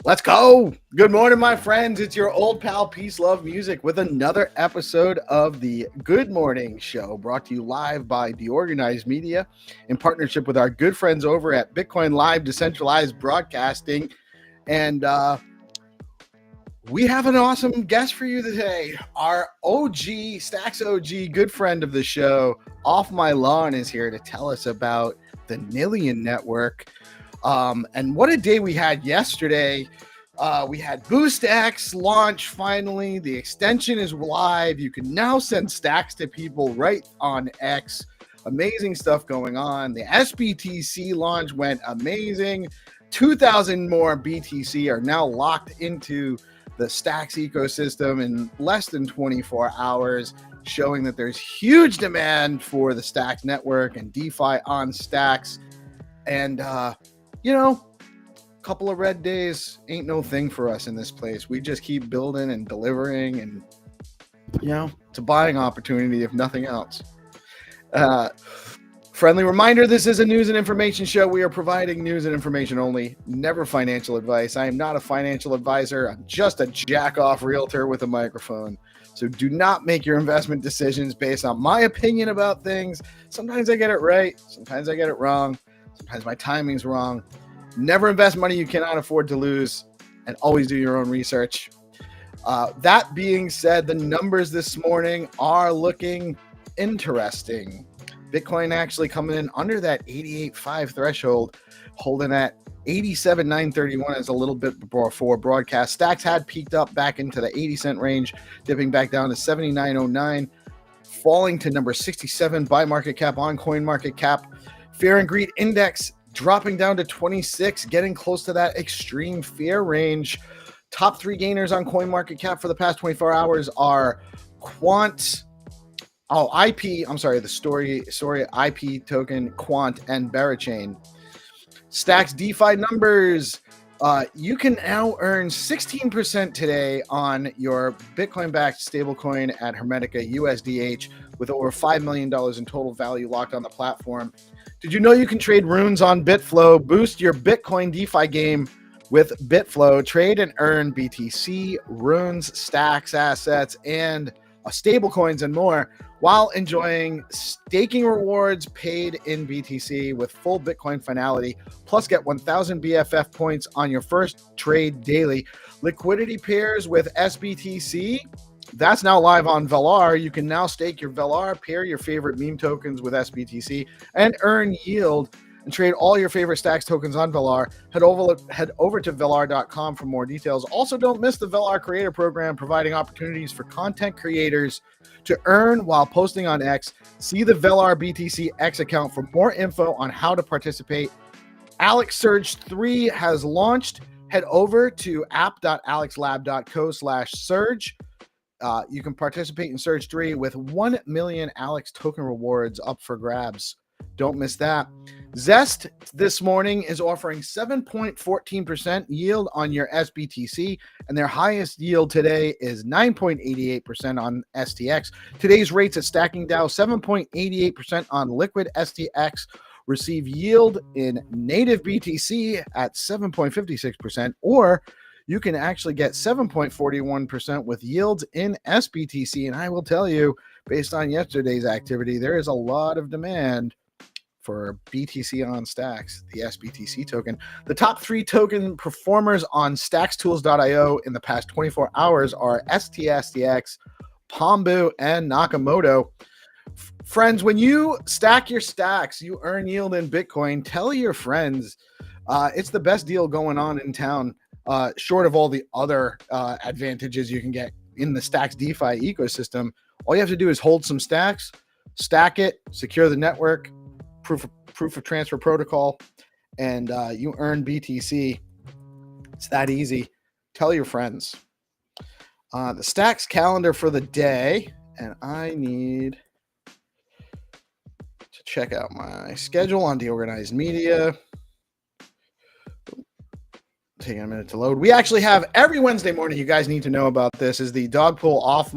Let's go. Good morning, my friends. It's your old pal PeaceLoveMusic with another episode of the Good Morning Show, brought to you live by DeOrganized Media in partnership with our good friends over at BitcoinLive, Decentralized Broadcasting. And we have an awesome guest for you today. Our OG, Stacks OG, good friend of the show, Off My Lawn, is here to tell us about the Nillion network. And what a day we had yesterday. We had BoostX launch finally. The extension is live. You can now send stacks to people right on X. Amazing stuff going on. The SBTC launch went amazing. 2,000 more BTC are now locked into the Stacks ecosystem in less than 24 hours, showing that there's huge demand for the Stacks network and DeFi on Stacks. And, a couple of red days ain't no thing for us in this place. We just keep building and delivering, and it's a buying opportunity if nothing else. Friendly reminder, this is a news and information show. We are providing news and information only, never financial advice. I am not a financial advisor. I'm just a jack-off realtor with a microphone. So do not make your investment decisions based on my opinion about things. Sometimes I get it right. Sometimes I get it wrong. Sometimes my timing's wrong. Never invest money you cannot afford to lose, and always do your own research. That being said, the numbers this morning are looking interesting. Bitcoin actually coming in under that 88.5 threshold, holding at 87,931 as a little bit before broadcast. Stacks had peaked up back into the 80 cent range, dipping back down to 79.09, falling to number 67 by market cap on CoinMarketCap. Fear and Greed Index dropping down to 26, getting close to that extreme fear range. Top three gainers on CoinMarketCap for the past 24 hours are IP token, Quant, and Berachain. Stacks DeFi numbers. You can now earn 16% today on your Bitcoin-backed stablecoin at Hermetica USDH, with over $5 million in total value locked on the platform. Did you know you can trade runes on Bitflow? Boost your Bitcoin DeFi game with Bitflow. Trade and earn BTC, runes, stacks, assets, and stablecoins and more, while enjoying staking rewards paid in BTC with full Bitcoin finality. Plus, get 1,000 BFF points on your first trade daily. Liquidity pairs with SBTC. That's now live on Velar. You can now stake your Velar, pair your favorite meme tokens with SBTC, and earn yield and trade all your favorite Stacks tokens on Velar. Head over to Velar.com for more details. Also, don't miss the Velar Creator Program, providing opportunities for content creators to earn while posting on X. See the Velar BTC X account for more info on how to participate. Alex Surge 3 has launched. Head over to app.alexlab.co/surge. You can participate in Surge 3 with 1 million Alex token rewards up for grabs. Don't miss that. Zest this morning is offering 7.14% yield on your SBTC, and their highest yield today is 9.88% on STX. Today's rates at Stacking DAO, 7.88% on Liquid STX. Receive yield in native BTC at 7.56%, or you can actually get 7.41% with yields in SBTC. And I will tell you, based on yesterday's activity, there is a lot of demand for BTC on Stacks, the SBTC token. The top three token performers on StacksTools.io in the past 24 hours are STSTX, Pombu, and Nakamoto. Friends, when you stack your stacks, you earn yield in Bitcoin. Tell your friends. It's the best deal going on in town. Short of all the other advantages you can get in the Stacks DeFi ecosystem. All you have to do is hold some stacks, stack it, secure the network, proof of transfer protocol, and you earn BTC. It's that easy. Tell your friends. The Stacks calendar for the day, and I need to check out my schedule on DeOrganized Media. Taking a minute to load. We actually have every Wednesday morning, you guys need to know about this, is the Dog Pool off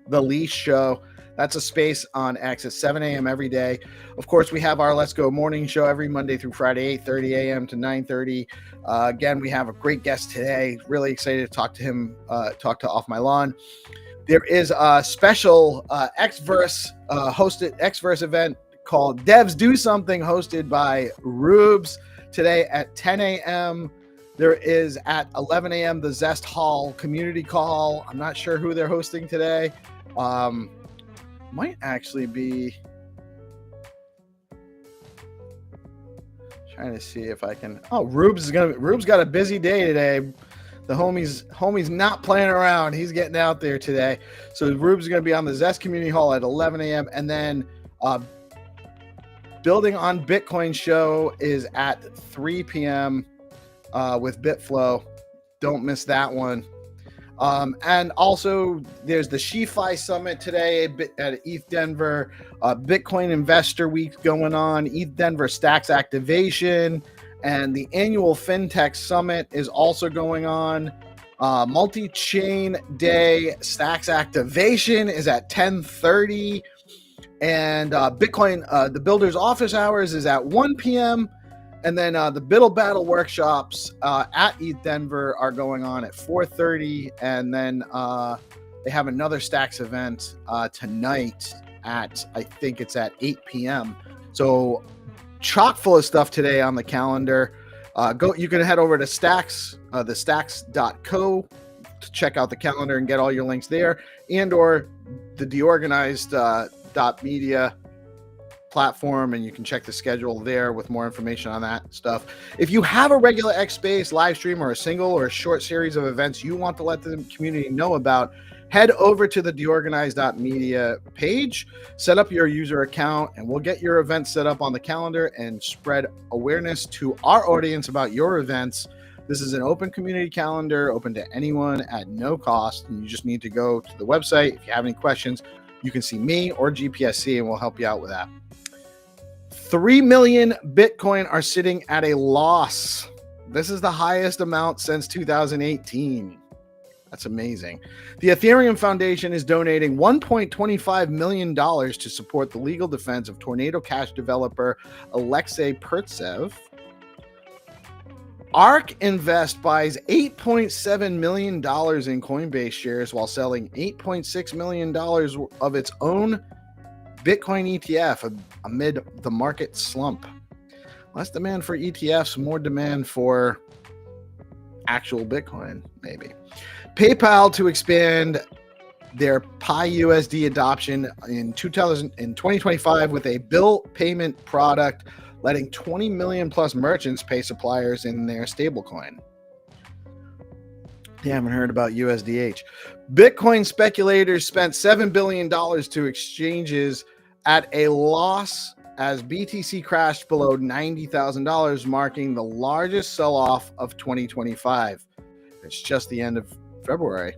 the leash show. That's a space on X at 7 a.m. every day. Of course, we have our Let's Go morning show every Monday through Friday, 8:30 a.m. to 9:30. Again, we have a great guest today. Really excited to talk to him, talk to Off My Lawn. There is a special Xverse Xverse event called Devs Do Something, hosted by Rubes today at 10 a.m. There is at 11 a.m. the Zest Hall community call. I'm not sure who they're hosting today. Might actually be trying to see if I can. Oh, Rubes got a busy day today. The homie's not playing around. He's getting out there today. So Rubes is going to be on the Zest Community Hall at 11 a.m. And then Building on Bitcoin show is at 3 p.m. With BitFlow. Don't miss that one. And also, there's the SheFi Summit today at ETH Denver. Bitcoin Investor Week going on. ETH Denver Stacks Activation. And the annual FinTech Summit is also going on. Multi-Chain Day Stacks Activation is at 10:30. And Bitcoin, the Builders Office Hours is at 1 p.m. And then the Biddle Battle workshops at ETH Denver are going on at 4:30. And then they have another Stacks event tonight at, I think it's at 8 p.m. So chock full of stuff today on the calendar. You can head over to Stacks, the stacks.co to check out the calendar and get all your links there, and or the DeOrganized .media platform, and you can check the schedule there with more information on that stuff. If you have a regular X Space live stream or a single or a short series of events you want to let the community know about, head over to the DeOrganized.media page, set up your user account, and we'll get your event set up on the calendar and spread awareness to our audience about your events. This is an open community calendar, open to anyone at no cost, and you just need to go to the website. If you have any questions, you can see me or GPSC, and we'll help you out with that. 3 million Bitcoin are sitting at a loss. This is the highest amount since 2018. That's amazing. The Ethereum Foundation is donating $1.25 million to support the legal defense of Tornado Cash developer Alexei Pertsev. ARK Invest buys $8.7 million in Coinbase shares while selling $8.6 million of its own Bitcoin ETF amid the market slump. Less demand for ETFs, more demand for actual Bitcoin, maybe. PayPal to expand their Pi USD adoption in 2025 with a bill payment product, letting 20 million plus merchants pay suppliers in their stablecoin. You haven't heard about USDH. Bitcoin speculators spent $7 billion to exchanges at a loss as BTC crashed below $90,000, marking the largest sell-off of 2025. It's just the end of February.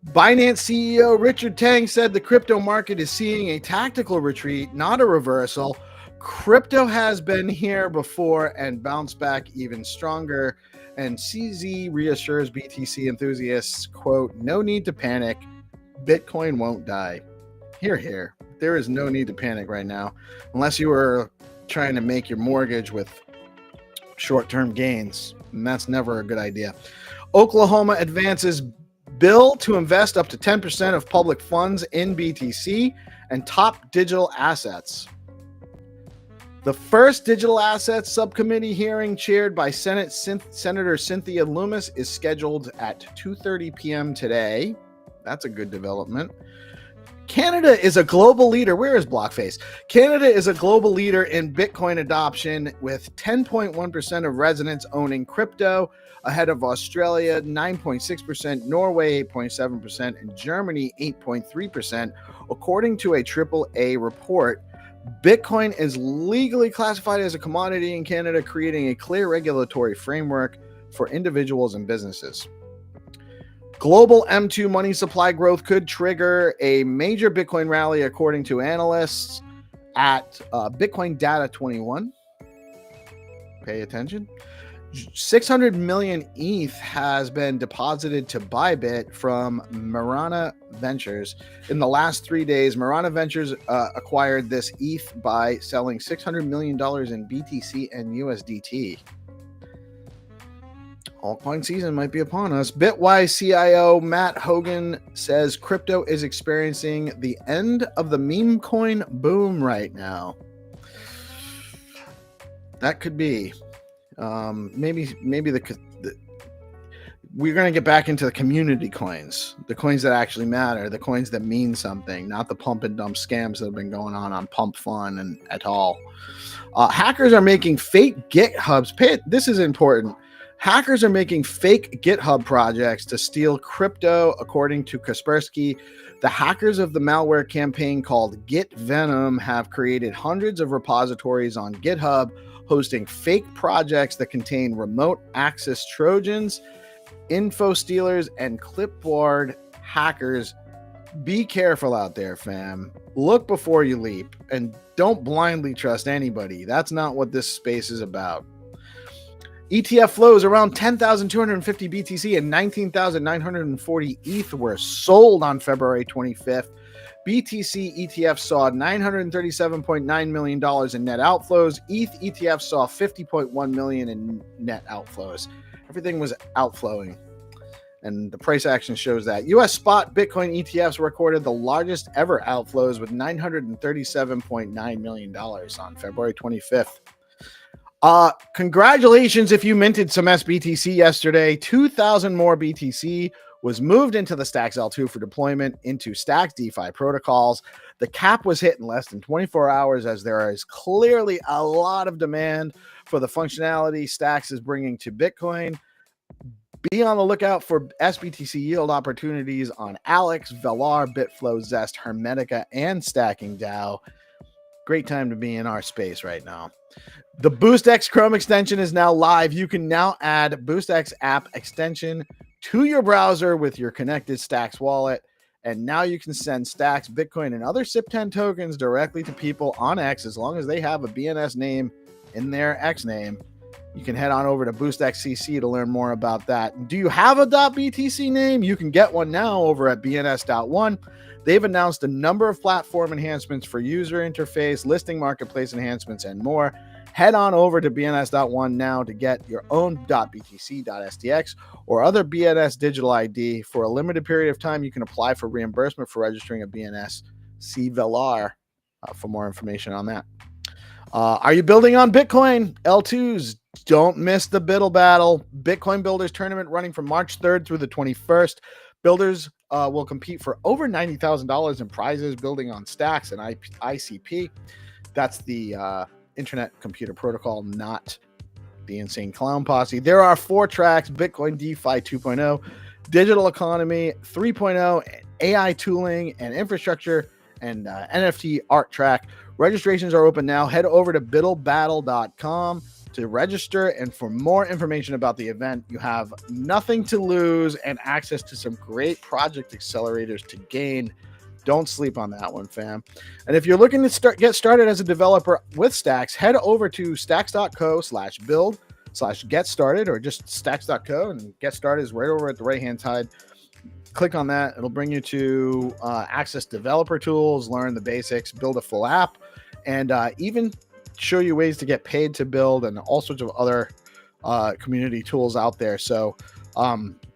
Binance CEO Richard Tang said the crypto market is seeing a tactical retreat, not a reversal. Crypto has been here before and bounced back even stronger. And CZ reassures BTC enthusiasts, quote, no need to panic. Bitcoin won't die. Hear, hear. There is no need to panic right now, unless you were trying to make your mortgage with short-term gains. And that's never a good idea. Oklahoma advances bill to invest up to 10% of public funds in BTC and top digital assets. The first digital assets subcommittee hearing, chaired by Senator Cynthia Lummis, is scheduled at 2:30 p.m. today. That's a good development. Canada is a global leader. Where is Blockface? Canada is a global leader in Bitcoin adoption, with 10.1% of residents owning crypto, ahead of Australia 9.6%, Norway 8.7%, and Germany 8.3%, according to a AAA report. Bitcoin is legally classified as a commodity in Canada, creating a clear regulatory framework for individuals and businesses. Global M2 money supply growth could trigger a major Bitcoin rally, according to analysts at Bitcoin Data 21. Pay attention. 600 million ETH has been deposited to Bybit from Marana Ventures. In the last 3 days, Marana Ventures acquired this ETH by selling $600 million in BTC and USDT. Altcoin season might be upon us. Bitwise CIO Matt Hogan says crypto is experiencing the end of the meme coin boom right now. That could be. Maybe we're going to get back into the community coins, the coins that actually matter, the coins that mean something, not the pump and dump scams that have been going on Pump Fun and et al. Hackers are making fake GitHubs. This is important. Hackers are making fake GitHub projects to steal crypto, according to Kaspersky. The hackers of the malware campaign called Git Venom have created hundreds of repositories on GitHub, hosting fake projects that contain remote access Trojans, info stealers, and clipboard hackers. Be careful out there, fam. Look before you leap, and don't blindly trust anybody. That's not what this space is about. ETF flows around 10,250 BTC and 19,940 ETH were sold on February 25th. BTC ETF saw $937.9 million in net outflows. ETH ETF saw $50.1 million in net outflows. Everything was outflowing, and the price action shows that. U.S. spot Bitcoin ETFs recorded the largest ever outflows with $937.9 million on February 25th. Congratulations if you minted some SBTC yesterday. 2,000 more BTC was moved into the Stacks L2 for deployment into Stacks DeFi protocols. The cap was hit in less than 24 hours, as there is clearly a lot of demand for the functionality Stacks is bringing to Bitcoin. Be on the lookout for SBTC yield opportunities on Alex, Velar, Bitflow, Zest, Hermetica, and Stacking DAO. Great time to be in our space right now. The BoostX Chrome extension is now live. You can now add BoostX app extension to your browser with your connected Stacks wallet. And now you can send Stacks, Bitcoin, and other SIP10 tokens directly to people on X as long as they have a BNS name in their X name. You can head on over to BoostXCC to learn more about that. Do you have a .btc name? You can get one now over at bns.one. They've announced a number of platform enhancements for user interface, listing marketplace enhancements, and more. Head on over to bns.one now to get your own .btc, .stx, or other BNS digital ID. For a limited period of time, you can apply for reimbursement for registering a BNS. See Velar for more information on that. Are you building on Bitcoin? L2s, don't miss the Biddle Battle. Bitcoin Builders Tournament running from March 3rd through the 21st. Builders will compete for over $90,000 in prizes building on Stacks and ICP. That's the Internet Computer Protocol, not the Insane Clown Posse. There are 4 tracks: Bitcoin DeFi 2.0, Digital Economy 3.0, AI tooling and infrastructure, and NFT art track. Registrations are open now. Head over to biddlebattle.com to register, and for more information about the event. You have nothing to lose and access to some great project accelerators to gain. Don't sleep on that one, fam. And if you're looking to get started as a developer with Stacks, head over to stacks.co/build/get started, or just stacks.co, and get started is right over at the right-hand side. Click on that. It'll bring you to access developer tools, learn the basics, build a full app, and even show you ways to get paid to build, and all sorts of other community tools out there. So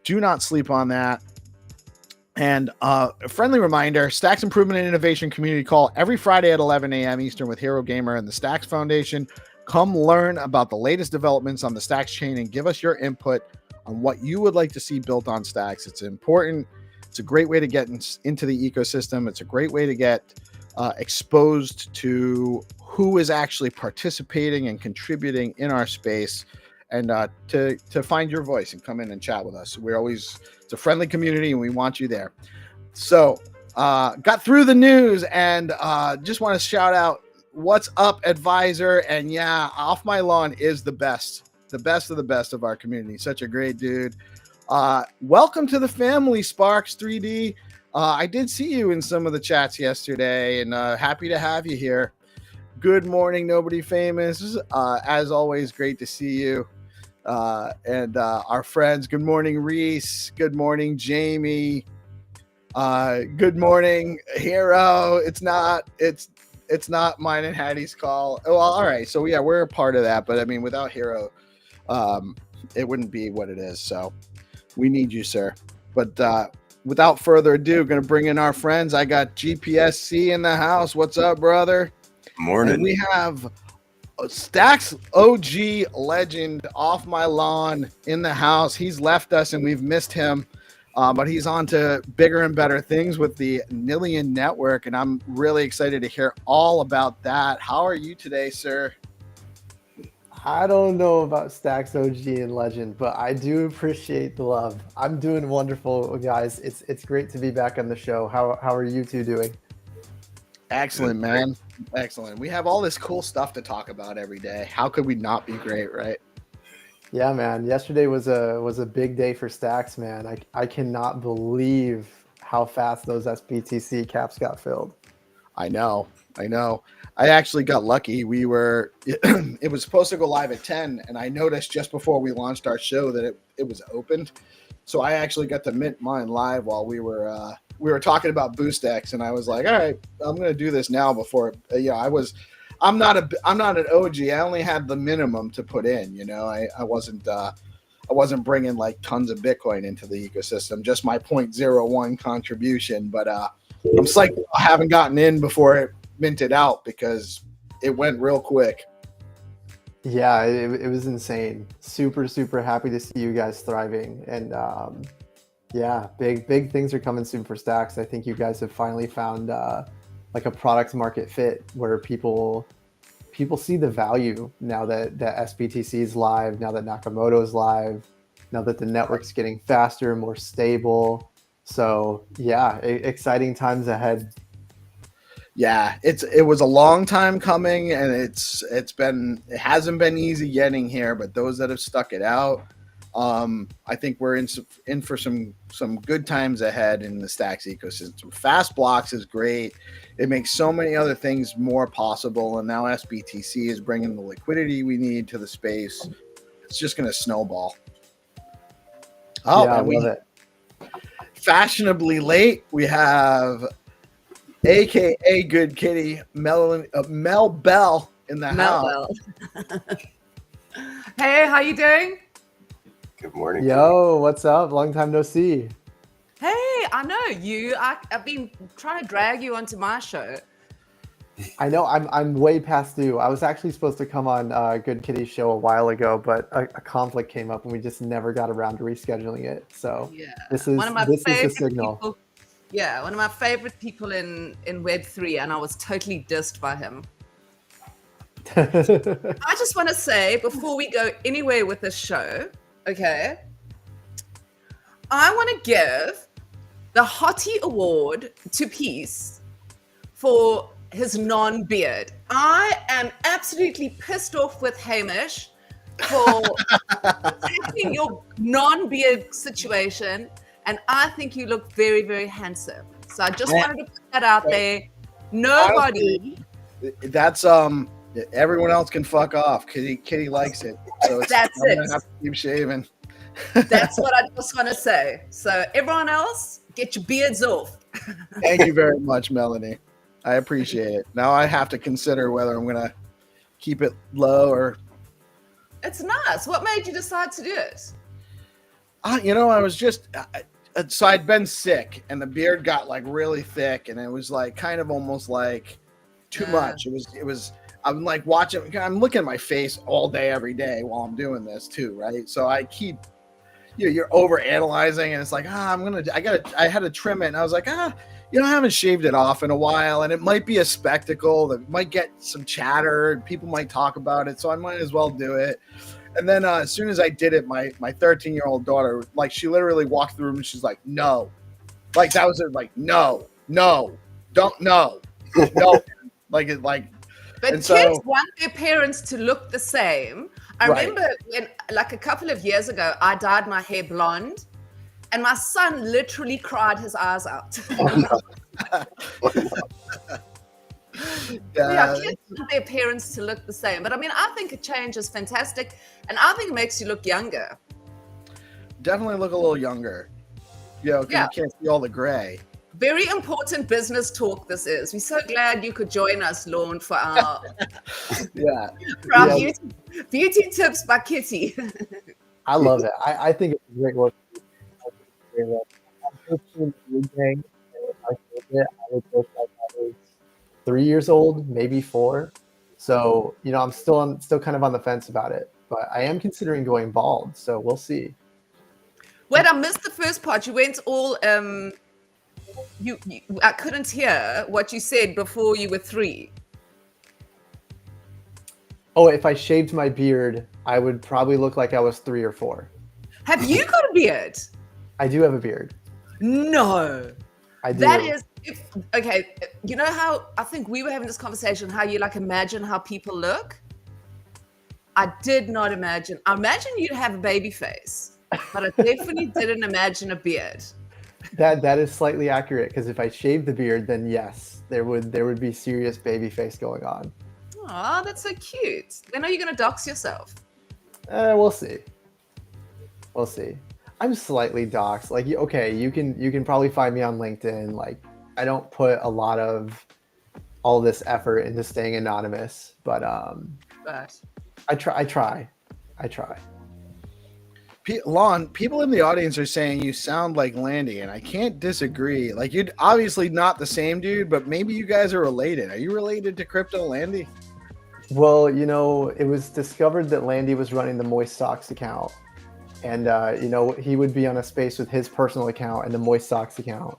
do not sleep on that. And a friendly reminder, Stacks Improvement and Innovation Community Call every Friday at 11 a.m. Eastern with Hero Gamer and the Stacks Foundation. Come learn about the latest developments on the Stacks chain and give us your input on what you would like to see built on Stacks. It's important. It's a great way to get into the ecosystem. It's a great way to get exposed to who is actually participating and contributing in our space, and to find your voice and come in and chat with us. It's a friendly community, and we want you there. So got through the news, and just want to shout out What's Up Advisor. And yeah, Off My Lawn is the best of the best of our community. Such a great dude. Welcome to the family, Sparks 3D. I did see you in some of the chats yesterday, and happy to have you here. Good morning, Nobody Famous. As always, great to see you. and our friends. Good morning, Reece. Good morning, Jamie. Good morning, Hero. It's not mine and Hattie's call. Well, all right. So yeah, we're a part of that, but I mean, without Hero, it wouldn't be what it is. So we need you, sir. But without further ado, going to bring in our friends. I got GPSC in the house. What's up, brother? Morning. And we have Stacks OG legend off my lawn in the house. He's left us and we've missed him. But he's on to bigger and better things with the Nillion network, and I'm really excited to hear all about that. How are you today, sir? I don't know about Stacks OG and Legend, but I do appreciate the love. I'm doing wonderful, guys. It's great to be back on the show. How are you two doing? Excellent, man. Excellent. We have all this cool stuff to talk about every day. How could we not be great, right? Yeah, man. Yesterday was a big day for Stacks, man. I cannot believe how fast those SBTC caps got filled. I know. I actually got lucky. It was supposed to go live at 10, and I noticed just before we launched our show that it was opened. So I actually got to mint mine live while we were talking about BoostX, and I was like, all right, I'm going to do this now before. I'm not an OG. I only had the minimum to put in. I wasn't bringing like tons of Bitcoin into the ecosystem. Just my 0.01 contribution. But I'm psyched I haven't gotten in before it minted out because it went real quick. Yeah, it was insane. Super, super happy to see you guys thriving. And yeah, big things are coming soon for Stacks. I think you guys have finally found like a product market fit where people see the value now that SBTC is live, now that Nakamoto is live, now that the network's getting faster, more stable. So yeah, exciting times ahead. Yeah, it was a long time coming, and it hasn't been easy getting here, but those that have stuck it out, I think we're in for some good times ahead in the Stacks ecosystem. Fast blocks is great. It makes so many other things more possible, and now SBTC is bringing the liquidity we need to the space. It's just going to snowball. Oh, yeah, I and love it. Fashionably late, we have AKA Good Kitty Melanie, Mel Bell in the house. Hey, how you doing? Good morning. Yo, what's up? Long time no see. Hey, I know you. I've been trying to drag you onto my show. I know I'm way past due. I was actually supposed to come on Good Kitty's show a while ago, but a conflict came up and we just never got around to rescheduling it. So yeah, this is the signal. People, yeah, one of my favorite people in Web3, and I was totally dissed by him. I just want to say before we go anywhere with this show, okay, I want to give the Hottie Award to Peace for his non-beard. I am absolutely pissed off with Hamish for taking your non-beard situation, and I think you look very, very handsome. So I just wanted to put that out there. Nobody. That's everyone else can fuck off. Kitty likes it. So That's I'm it. gonna have to keep shaving. That's what I just want to say. So everyone else, get your beards off. Thank you very much, Melanie. I appreciate it. Now I have to consider whether I'm gonna keep it low or. It's nice. What made you decide to do it? I was just so I'd been sick, and the beard got like really thick, and it was like kind of almost like too much. It was. I'm like watching. I'm looking at my face all day, every day while I'm doing this too, right? So I keep. You're over analyzing, and it's like I had to trim it, and I was like I haven't shaved it off in a while, and it might be a spectacle that might get some chatter, and people might talk about it, so I might as well do it. And then as soon as I did it, my 13-year-old daughter, like, she literally walked through the room and she's like, no. Like, that was it, like, no, don't, no. But kids want their parents to look the same. I remember when, like, a couple of years ago, I dyed my hair blonde, and my son literally cried his eyes out. Yeah, kids want their parents to look the same. But I mean, I think a change is fantastic. And I think it makes you look younger. Definitely look a little younger. Because Yeah. you can't see all the gray. Very important business talk this is. We're so glad you could join us, Lorne, for our, Yeah. for our Yeah. beauty tips by Kitty. I love it. I think it's a great work. I was like I was 3 years old, maybe 4. So, I'm still kind of on the fence about it, but I am considering going bald. So we'll see. Wait, I missed the first part. You went all you I couldn't hear what you said before you were 3. Oh, if I shaved my beard, I would probably look like I was 3 or 4. Have you got a beard? I do have a beard. No. I do. That is okay. You know how I think we were having this conversation, how you like imagine how people look? I did not imagine. I imagine you'd have a baby face, but I definitely didn't imagine a beard. That is slightly accurate, because if I shaved the beard, then yes, there would be serious baby face going on. Oh, that's so cute. When are you going to dox yourself? We'll see. We'll see. I'm slightly doxxed. Like, okay, you can probably find me on LinkedIn. Like, I don't put a lot of all this effort into staying anonymous, but I try. Lon, people in the audience are saying you sound like Landy, and I can't disagree. Like, you're obviously not the same dude, but maybe you guys are related. Are you related to Crypto Landy? Well, it was discovered that Landy was running the Moist Socks account. And, he would be on a space with his personal account and the Moist Socks account,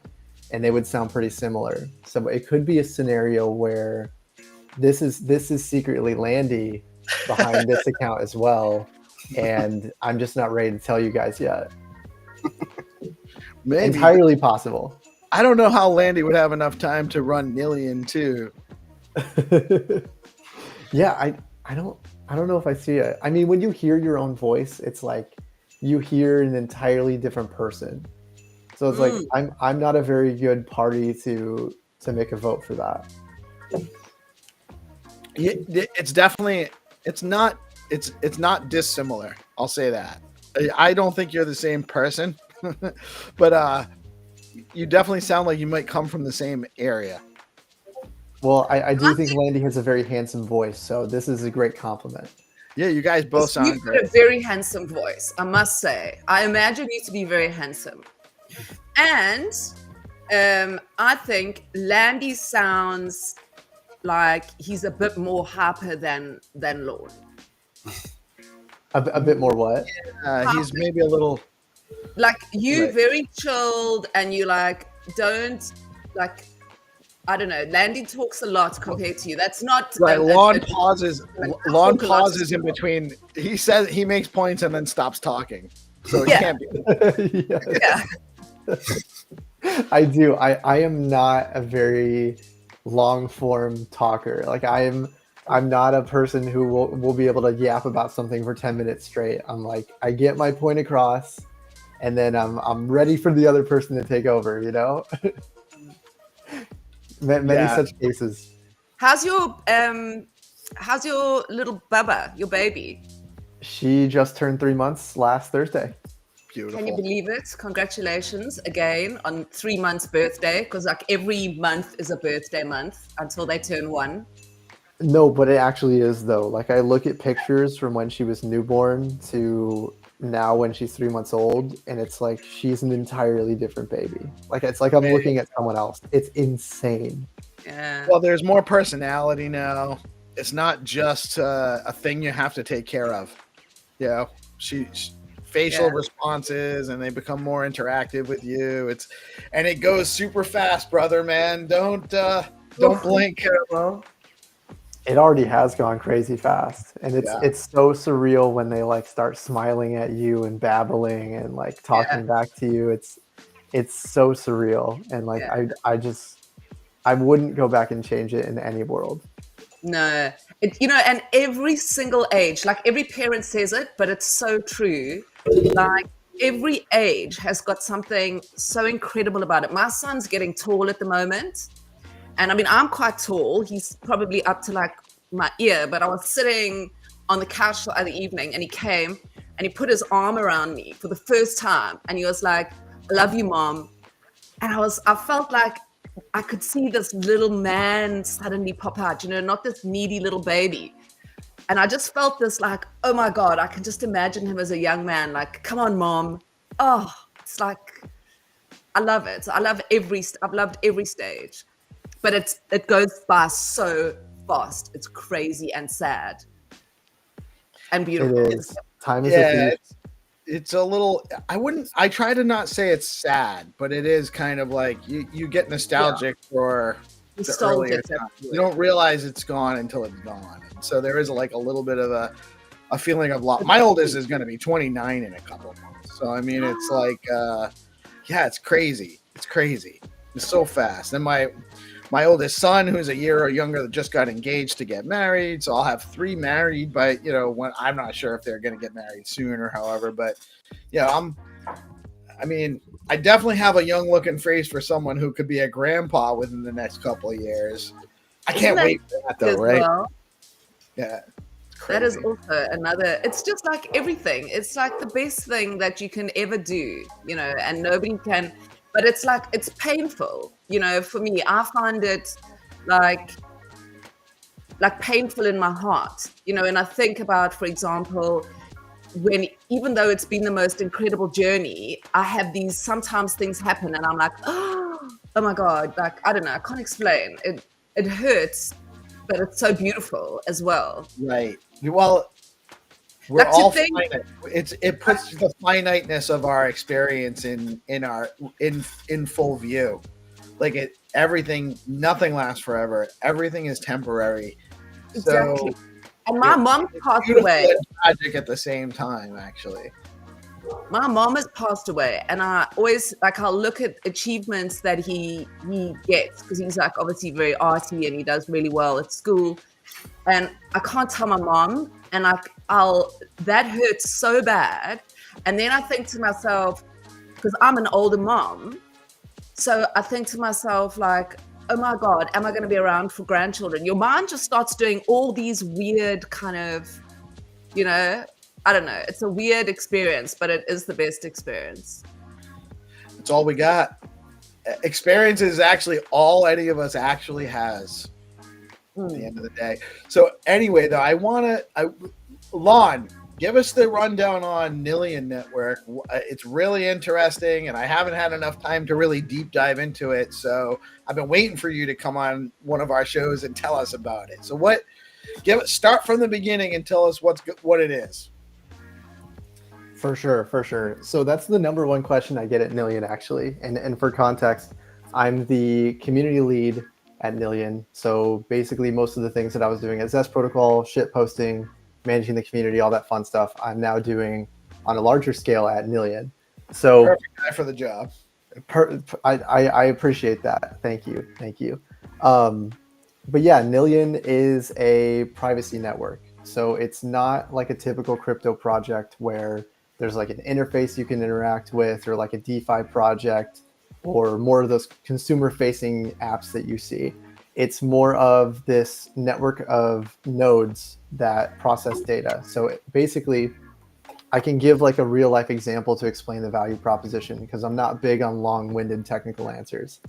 and they would sound pretty similar. So it could be a scenario where this is secretly Landy behind this account as well. And I'm just not ready to tell you guys yet. Maybe. Entirely possible. I don't know how Landy would have enough time to run Nillion too. Yeah, I don't know if I see it. I mean, when you hear your own voice, it's like you hear an entirely different person. So it's like I'm not a very good party to make a vote for that. It's definitely it's not dissimilar. I'll say that. I don't think you're the same person, but you definitely sound like you might come from the same area. Well, I do think Landy has a very handsome voice, so this is a great compliment. Yeah, you guys both sound You've got great. a very handsome voice, I must say. I imagine you to be very handsome. And I think Landy sounds like he's a bit more hyper than Lorne. A bit more what? He's maybe a little Like you Right. very chilled, and you like don't like, I don't know. Landy talks a lot compared to you. That's not right. Lon I pauses. talk Lon a lot pauses in between. He says he makes points and then stops talking. So Yeah. it can't be. Yeah. Yeah. I do. I am not a very long form talker. Like I'm not a person who will be able to yap about something for 10 minutes straight. I'm like, I get my point across, and then I'm ready for the other person to take over, Many Yeah. such cases. How's your little Bubba, your baby? She just turned 3 months last Thursday. Beautiful. Can you believe it? Congratulations again on 3 months birthday, because like every month is a birthday month until they turn 1. No, but it actually is though. Like I look at pictures from when she was newborn to now when she's 3 months old, and it's like she's an entirely different baby. Like it's like I'm looking at someone else. It's insane. Yeah. Well, there's more personality now. It's not just a thing you have to take care of. She's facial Yeah. responses, and they become more interactive with you. And it goes super fast, brother, man. Don't blink. It already has gone crazy fast, and Yeah. it's so surreal when they like start smiling at you and babbling and like talking back to you. It's so surreal, and like I wouldn't go back and change it in any world. No, and every single age, like every parent says it, but it's so true. Like every age has got something so incredible about it. My son's getting tall at the moment, And I mean, I'm quite tall. He's probably up to like my ear, but I was sitting on the couch the other evening and he came and he put his arm around me for the first time. And he was like, I love you, Mom. And I felt like I could see this little man suddenly pop out, not this needy little baby. And I just felt this like, oh my God, I can just imagine him as a young man, like, come on, Mom. Oh, it's like, I love it. I've loved every stage, but it goes by so fast. It's crazy and sad and beautiful. It is. Time is a thief. It's a little, I try to not say it's sad, but it is kind of like you get nostalgic for the earlier time. You don't realize it's gone until it's gone. And so there is like a little bit of a feeling of loss. My oldest is going to be 29 in a couple of months. So, I mean, it's like, yeah, it's crazy. It's crazy. It's so fast. And my oldest son, who's a year younger, just got engaged to get married. So I'll have 3 married, but when I'm not sure if they're going to get married soon or however. But yeah, I definitely have a young looking face for someone who could be a grandpa within the next couple of years. I can't wait for that though, right? Well? Yeah. That is also another, it's just like everything. It's like the best thing that you can ever do, and nobody can, but it's like, it's painful, for me. I find it like painful in my heart, and I think about, for example, even though it's been the most incredible journey, I have sometimes things happen and I'm like, oh my God, like, I don't know, I can't explain. It hurts, but it's so beautiful as well. Right. Well, we're all finite. It puts the finiteness of our experience in full view. Like everything, nothing lasts forever. Everything is temporary. Exactly. So and my mom passed away. And tragic at the same time, actually. My mom has passed away, and I always I'll look at achievements that he gets, because he's like obviously very arty and he does really well at school, and I can't tell my mom, and that hurts so bad. And then I think to myself, because I'm an older mom, so I think to myself like, oh my God, am I going to be around for grandchildren? Your mind just starts doing all these weird kind of, I don't know. It's a weird experience, but it is the best experience. It's all we got. Experience is actually all any of us actually has at the end of the day. So anyway, though, Lon, give us the rundown on Nillion Network. It's really interesting, and I haven't had enough time to really deep dive into it. So I've been waiting for you to come on one of our shows and tell us about it. So start from the beginning and tell us what it is. For sure. So that's the number one question I get at Nillion, actually. And for context, I'm the community lead at Nillion. So basically most of the things that I was doing at Zest Protocol, shit posting, managing the community, all that fun stuff, I'm now doing on a larger scale at Nillion. So perfect guy for the job. I appreciate that. Thank you. But yeah, Nillion is a privacy network. So it's not like a typical crypto project where there's like an interface you can interact with, or like a DeFi project, or more of those consumer-facing apps that you see. It's more of this network of nodes that process data. So basically, I can give like a real-life example to explain the value proposition, because I'm not big on long-winded technical answers.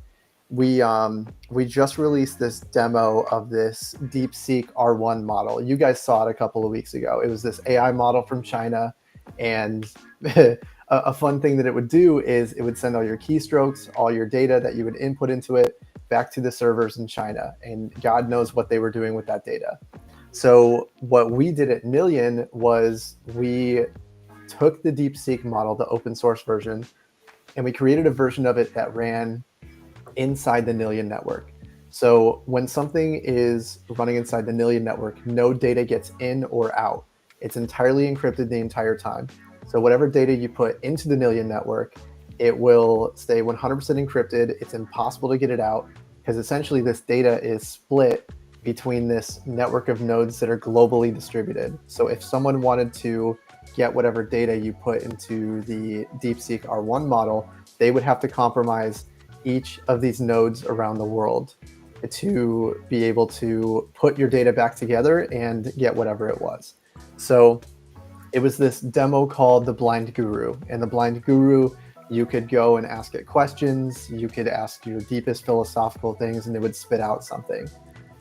We just released this demo of this DeepSeek R1 model. You guys saw it a couple of weeks ago. It was this AI model from China. And a fun thing that it would do is it would send all your keystrokes, all your data that you would input into it back to the servers in China. And God knows what they were doing with that data. So what we did at Nillion was we took the DeepSeek model, the open source version, and we created a version of it that ran inside the Nillion network. So when something is running inside the Nillion network, no data gets in or out. It's entirely encrypted the entire time. So whatever data you put into the Nillion network, it will stay 100% encrypted. It's impossible to get it out, because essentially this data is split between this network of nodes that are globally distributed. So if someone wanted to get whatever data you put into the DeepSeek R1 model, they would have to compromise each of these nodes around the world. to be able to put your data back together and get whatever it was. So it was this demo called the Blind Guru. And the Blind Guru, you could go and ask it questions. You could ask your deepest philosophical things and it would spit out something.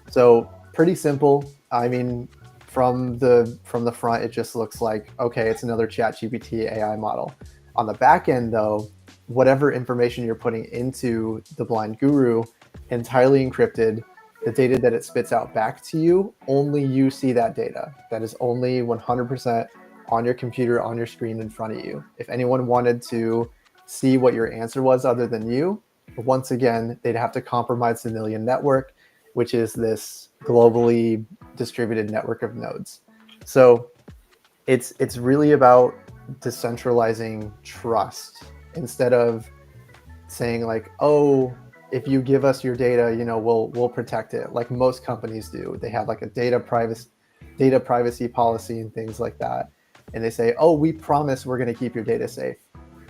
So pretty simple. I mean, from the front, it just looks like, okay, it's another ChatGPT AI model. On the back end though, whatever information you're putting into the Blind Guru, entirely encrypted, the data that it spits out back to you, only you see that data. That is only 100% on your computer, on your screen in front of you. If anyone wanted to see what your answer was other than you, once again, they'd have to compromise the Nillion network, which is this globally distributed network of nodes. So it's really about decentralizing trust instead of saying like, oh, if you give us your data, you know, we'll protect it, like most companies do. They have like a data privacy policy and things like that. And they say, oh, we promise we're going to keep your data safe.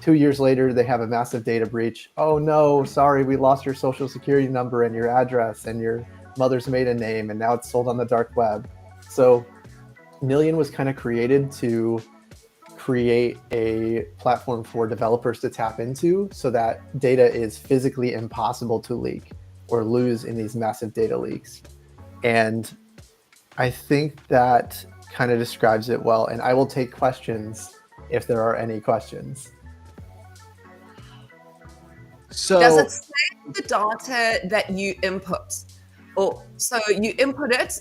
2 years later, they have a massive data breach. Oh no, sorry, we lost your social security number and your address and your mother's maiden name, and now it's sold on the dark web. So Nillion was kind of created to create a platform for developers to tap into so that data is physically impossible to leak or lose in these massive data leaks. And I think that kind of describes it well. And I will take questions if there are any questions. So Does it save the data that you input? Or so you input it,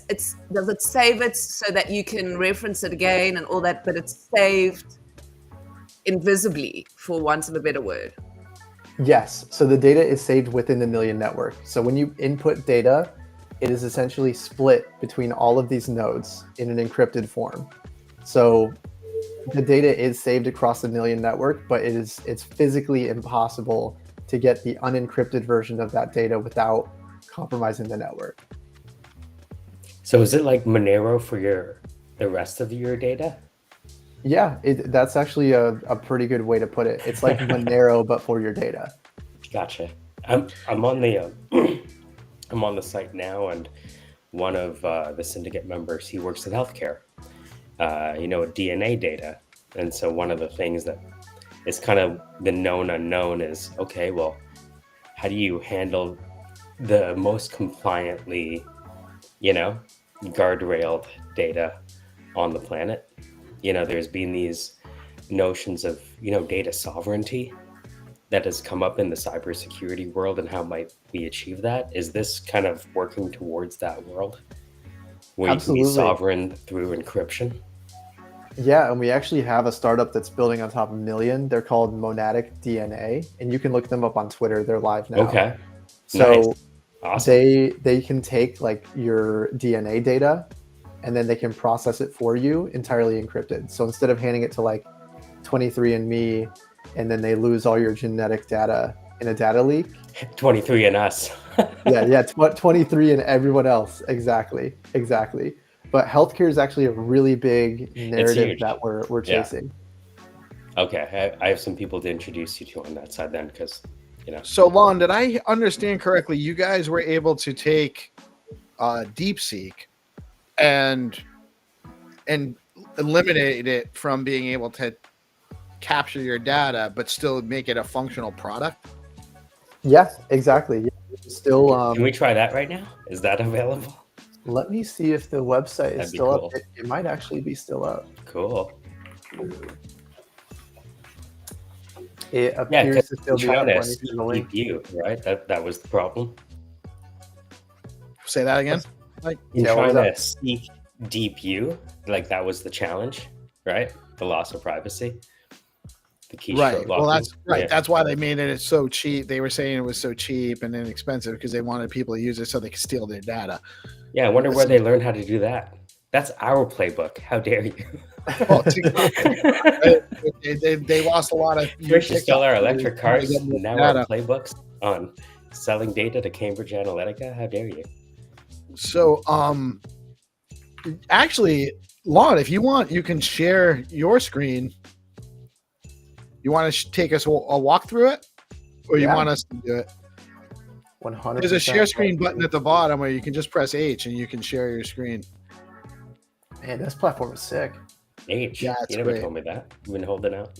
does it save it so that you can reference it again and all that, but it's saved invisibly, for want of a better word? Yes. So the data is saved within the Nillion network. So when you input data, it is essentially split between all of these nodes in an encrypted form. So the data is saved across the Nillion network, but it's physically impossible to get the unencrypted version of that data without compromising the network. So is it like Monero for the rest of your data? Yeah, that's actually a pretty good way to put it. It's like Monero, but for your data. Gotcha. I'm on the I'm on the site now, and one of the syndicate members, he works in healthcare, DNA data. And so one of the things that is kind of the known unknown is, okay, well, how do you handle the most compliantly, guardrailed data on the planet? There's been these notions of, data sovereignty that has come up in the cybersecurity world, and how might we achieve that? Is this kind of working towards that world where Absolutely. You can be sovereign through encryption? Yeah, and we actually have a startup that's building on top of Nillion. They're called Monadic DNA, and you can look them up on Twitter. They're live now. Okay. So Nice. Awesome. they can take like your DNA data, and then they can process it for you entirely encrypted. So instead of handing it to like 23andMe, and then they lose all your genetic data in a data leak. 23 and us. yeah, 23 and everyone else. Exactly. But healthcare is actually a really big narrative huge. that we're chasing. Okay, I have some people to introduce you to on that side then, because So Lon, did I understand correctly? You guys were able to take DeepSeek and eliminate it from being able to capture your data, but still make it a functional product? Yes, exactly. Still, can we try that right now? Is that available? let me see if the website is That'd be still cool. up. It might actually be still up. Cool. It Yeah, appears because to still be up. trying Let to me see the link. CPU, right? That was the problem. Say that again. In Yeah, what was trying that? to seek DeepU, like that was the challenge, right? The loss of privacy. The keystroke Right. Well, locking. that's right. Yeah. That's why they made it so cheap. They were saying it was so cheap and inexpensive because they wanted people to use it so they could steal their data. Yeah, I wonder where they learned how to do that. That's our playbook. How dare you? Well, TikTok, they lost a lot of. First you stole our TikTok electric trying to cars, get more now data. our playbooks on selling data to Cambridge Analytica. How dare you? So, actually, Lon, if you want, you can share your screen. You want to take us a walk through it, or you Yeah. want us to do it? 100%. There's a share screen button at the bottom where you can just press H and you can share your screen. Man, this platform is sick. H. Yeah, it's you never great. told me that. You've been holding out.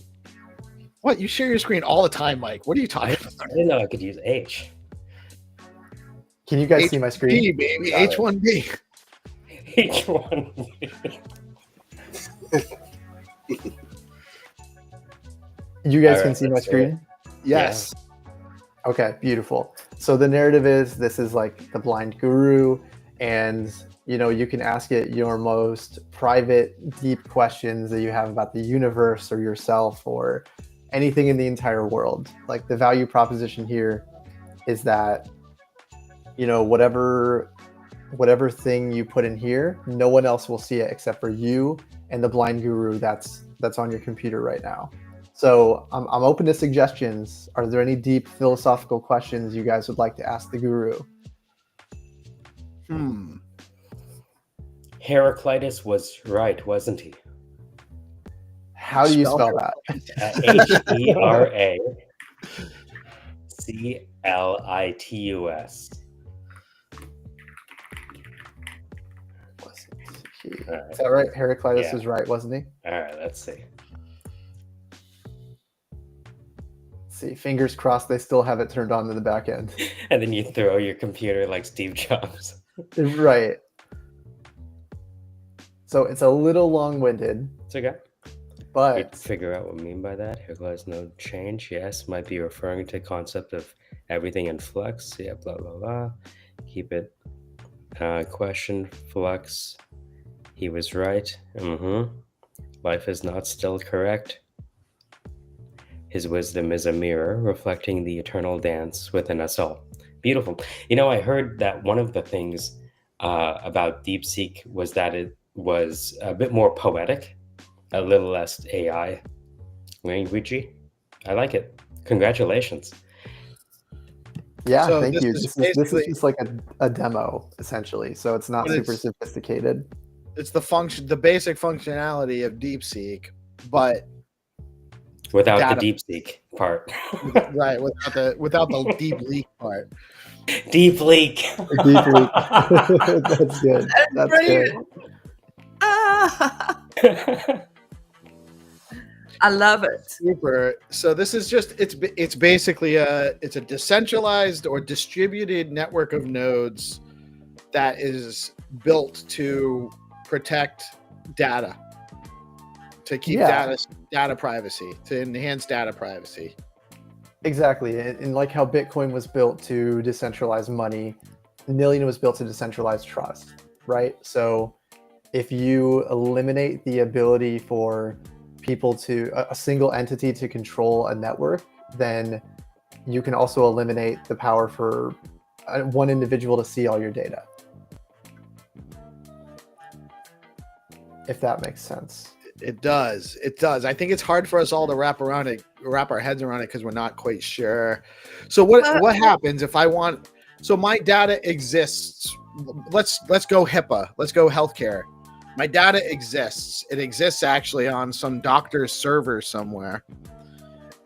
What? You share your screen all the time, Mike. What are you talking I about? didn't know I could use H. Can you guys see my screen? H1B, baby. Got it. H1B. H1. You guys All can right, see my let's do screen? Yes. Okay, beautiful. So the narrative is this is like the blind guru, and you can ask it your most private, deep questions that you have about the universe or yourself or anything in the entire world. Like the value proposition here is that whatever thing you put in here, no one else will see it except for you and the blind guru that's on your computer right now. So I'm open to suggestions. Are there any deep philosophical questions you guys would like to ask the guru? Heraclitus was right, wasn't he? How do you spell that? Heraclitus. Is that right? Heraclitus was right, wasn't he? All right, let's see. See, fingers crossed they still have it turned on in the back end. And then you throw your computer like Steve Jobs. Right. So it's a little long-winded, It's okay. but You'd figure out what I mean by that. Heraclitus no change. Yes, might be referring to concept of everything in flux. Yeah, blah, blah, blah. Keep it. Question, flux. He was right. Life is not still correct. His wisdom is a mirror reflecting the eternal dance within us all. Beautiful. I heard that one of the things about DeepSeek was that it was a bit more poetic, a little less AI languagey. I like it. Congratulations. yeah, So thank this you. is This is basically- just like a demo, essentially. So it's not But super it's- sophisticated. It's the basic functionality of DeepSeek, but Without Data. the DeepSeek part. right without the deep leak part. Deep leak. Deep leak. That's good. That's good. Brilliant. Ah, I love it. Super. So this is just it's basically a decentralized or distributed network of nodes that is built to protect data, to keep data privacy, to enhance data privacy. Exactly. And like how Bitcoin was built to decentralize money, Nillion was built to decentralize trust, right? So if you eliminate the ability for people a single entity to control a network, then you can also eliminate the power for one individual to see all your data. If that makes sense. It does. I think it's hard for us all to wrap our heads around it because we're not quite sure. So what happens if I want? So my data exists. Let's go HIPAA. Let's go healthcare. My data exists. It exists actually on some doctor's server somewhere,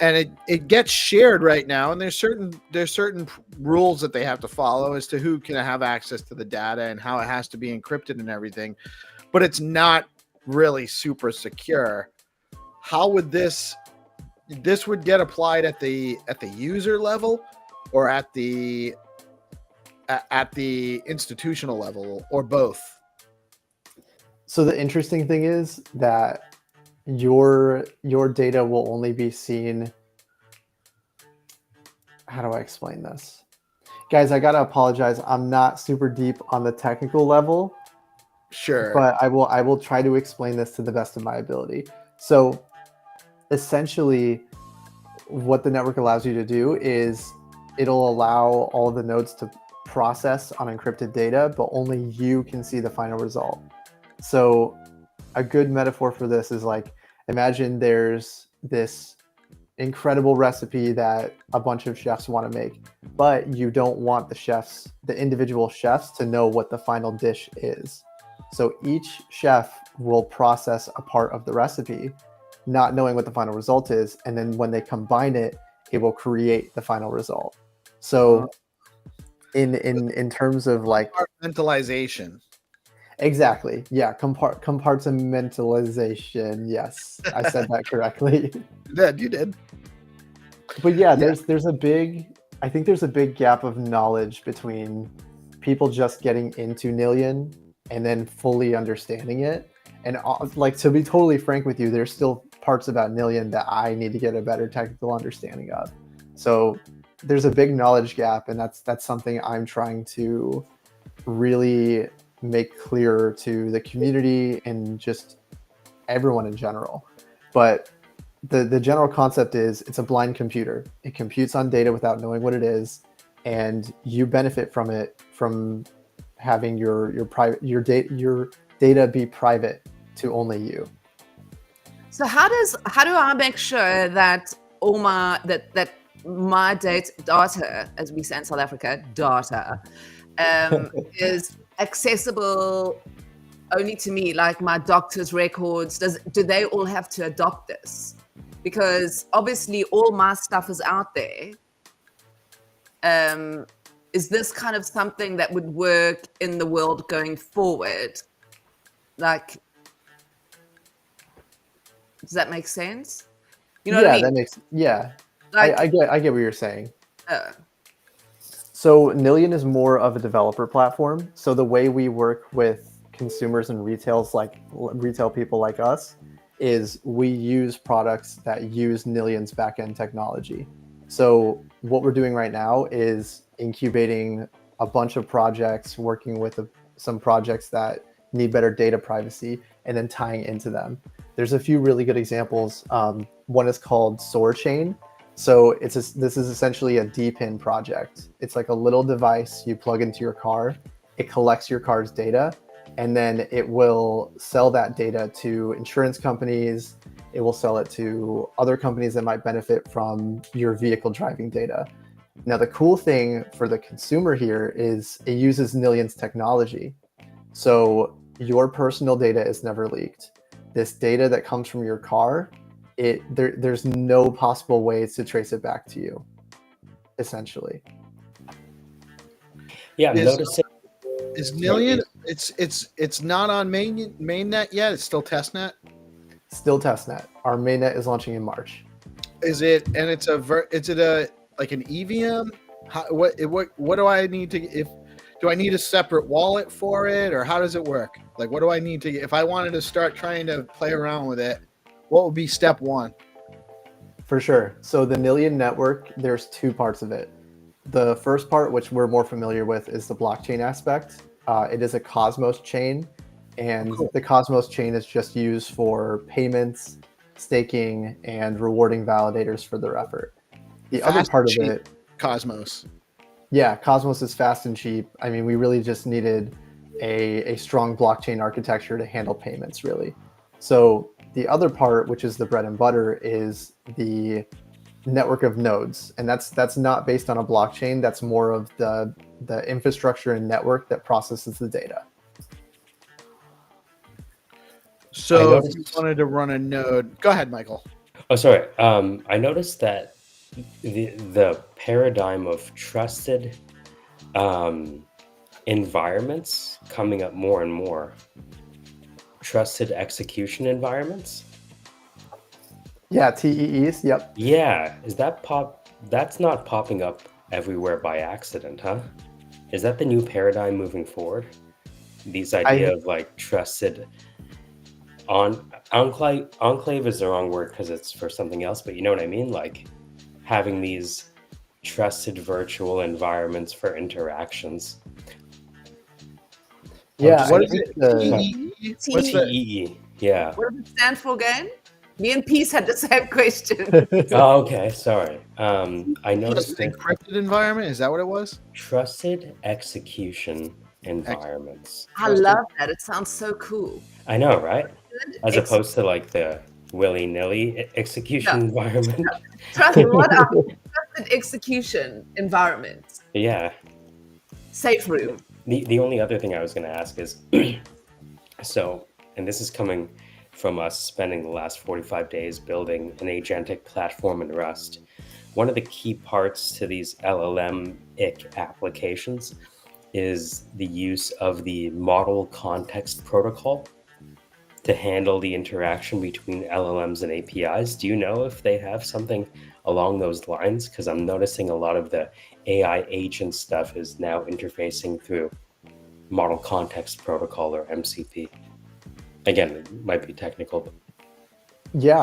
and it gets shared right now. And there's certain rules that they have to follow as to who can have access to the data and how it has to be encrypted and everything. But it's not really super secure. How would this would get applied at the user level or at the institutional level or both? So the interesting thing is that your data will only be seen. How do I explain this? Guys, I gotta apologize. I'm not super deep on the technical level. Sure. But I will try to explain this to the best of my ability. So essentially what the network allows you to do is it'll allow all of the nodes to process unencrypted data, but only you can see the final result. So a good metaphor for this is like, imagine there's this incredible recipe that a bunch of chefs want to make, but you don't want the individual chefs to know what the final dish is. So each chef will process a part of the recipe, not knowing what the final result is. And then when they combine it, it will create the final result. So in terms of like Compartmentalization. exactly, yeah, compartmentalization. Yes, I said that correctly. You did. But yeah, Yeah. there's a big, I think there's a big gap of knowledge between people just getting into Nillion and then fully understanding it. And like, to be totally frank with you, there's still parts about Nillion that I need to get a better technical understanding of. So there's a big knowledge gap, and that's something I'm trying to really make clear to the community and just everyone in general. But the general concept is it's a blind computer. It computes on data without knowing what it is, and you benefit from it from having your data be private to only you. So how do I make sure that all my that my data, as we say in South Africa, data, is accessible only to me, like my doctor's records? Do they all have to adopt this? Because obviously all my stuff is out there. Is this kind of something that would work in the world going forward? Like, does that make sense? You know what I mean? That makes Like, I get what you're saying. uh, So Nillion is more of a developer platform. So the way we work with consumers and retail people like us is we use products that use Nillion's backend technology. So what we're doing right now is incubating a bunch of projects, working with some projects that need better data privacy, and then tying into them. There's a few really good examples. One is called SoarChain. So this is essentially a DPIN project. It's like a little device you plug into your car. It collects your car's data, and then it will sell that data to insurance companies. It will sell it to other companies that might benefit from your vehicle driving data. Now, the cool thing for the consumer here is it uses Nillion's technology. So your personal data is never leaked. This data that comes from your car, there's no possible ways to trace it back to you, essentially. Yeah, I'm noticing. Is Nillion? It's not on mainnet yet. It's still testnet. Still testnet. Our mainnet is launching in March. Is it? And it's like an EVM? What do I need to do I need a separate wallet for it, or how does it work? Like, what do I need to if I wanted to start trying to play around with it? What would be step one? For sure. So the Nillion network, there's two parts of it. The first part, which we're more familiar with, is the blockchain aspect. It is a Cosmos chain, and the Cosmos chain is just used for payments, staking, and rewarding validators for their effort. The other part of it, Cosmos. Yeah, Cosmos is fast and cheap. I mean, we really just needed a strong blockchain architecture to handle payments, really. So the other part, which is the bread and butter, is the network of nodes, and that's not based on a blockchain. That's more of the infrastructure and network that processes the data. So if you wanted to run a node, go ahead, Michael. Oh, sorry. I noticed that the paradigm of trusted environments coming up more and more. Trusted execution environments. Yeah, TEEs. Yep. Yeah, that's not popping up everywhere by accident, huh? Is that the new paradigm moving forward? These idea of like trusted enclave is the wrong word because it's for something else, but you know what I mean? Like having these trusted virtual environments for interactions. Yeah, what is it? What's TEE? Yeah. What does it stand for again? Me and Peace had the same question. Oh, okay. Sorry. I noticed an encrypted environment. Is that what it was? Trusted execution environments. I love that. It sounds so cool. I know, right? As opposed to like the willy-nilly execution environment. What are trusted execution environments? Yeah. Safe room. The only other thing I was going to ask is, so, and this is coming from us spending the last 45 days building an agentic platform in Rust. one of the key parts to these LLM-ic applications is the use of the model context protocol to handle the interaction between LLMs and APIs. Do you know if they have something along those lines? Because I'm noticing a lot of the AI agent stuff is now interfacing through model context protocol, or MCP. Again, it might be technical, but Yeah,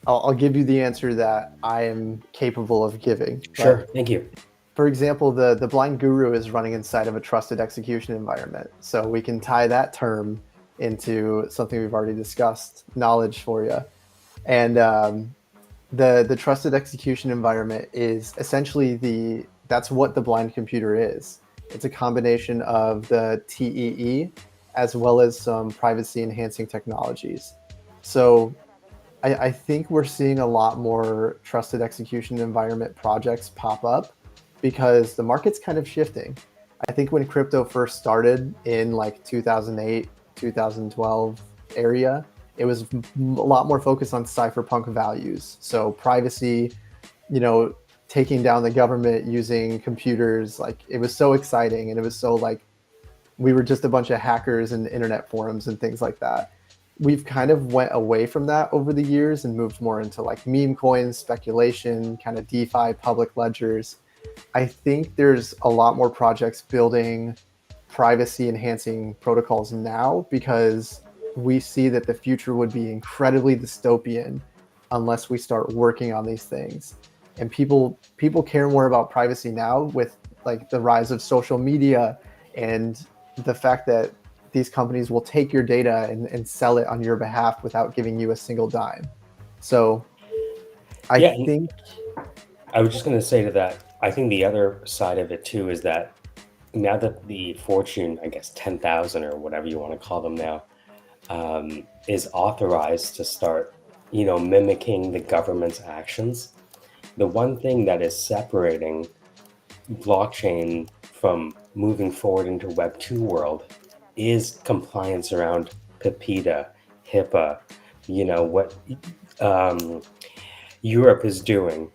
I'll give you the answer that I am capable of giving. sure. Thank you. For example, the blind guru is running inside of a trusted execution environment. So we can tie that term into something we've already discussed, knowledge for you. And the trusted execution environment is essentially that's what the blind computer is. It's a combination of the TEE as well as some privacy enhancing technologies. So I think we're seeing a lot more trusted execution environment projects pop up because the market's kind of shifting. I think when crypto first started in like 2008, 2012 area, it was a lot more focused on cypherpunk values. So privacy, taking down the government using computers, like it was so exciting. And it was so like, we were just a bunch of hackers and internet forums and things like that. We've kind of went away from that over the years and moved more into like meme coins, speculation, kind of DeFi, public ledgers. I think there's a lot more projects building privacy enhancing protocols now because we see that the future would be incredibly dystopian unless we start working on these things. And people care more about privacy now with like the rise of social media and the fact that these companies will take your data and sell it on your behalf without giving you a single dime. So I think I was just going to say to that, I think the other side of it too is that now that the Fortune, I guess 10,000 or whatever you want to call them now, is authorized to start, mimicking the government's actions. The one thing that is separating blockchain from moving forward into Web 2 world is compliance around PIPEDA, HIPAA, what Europe is doing,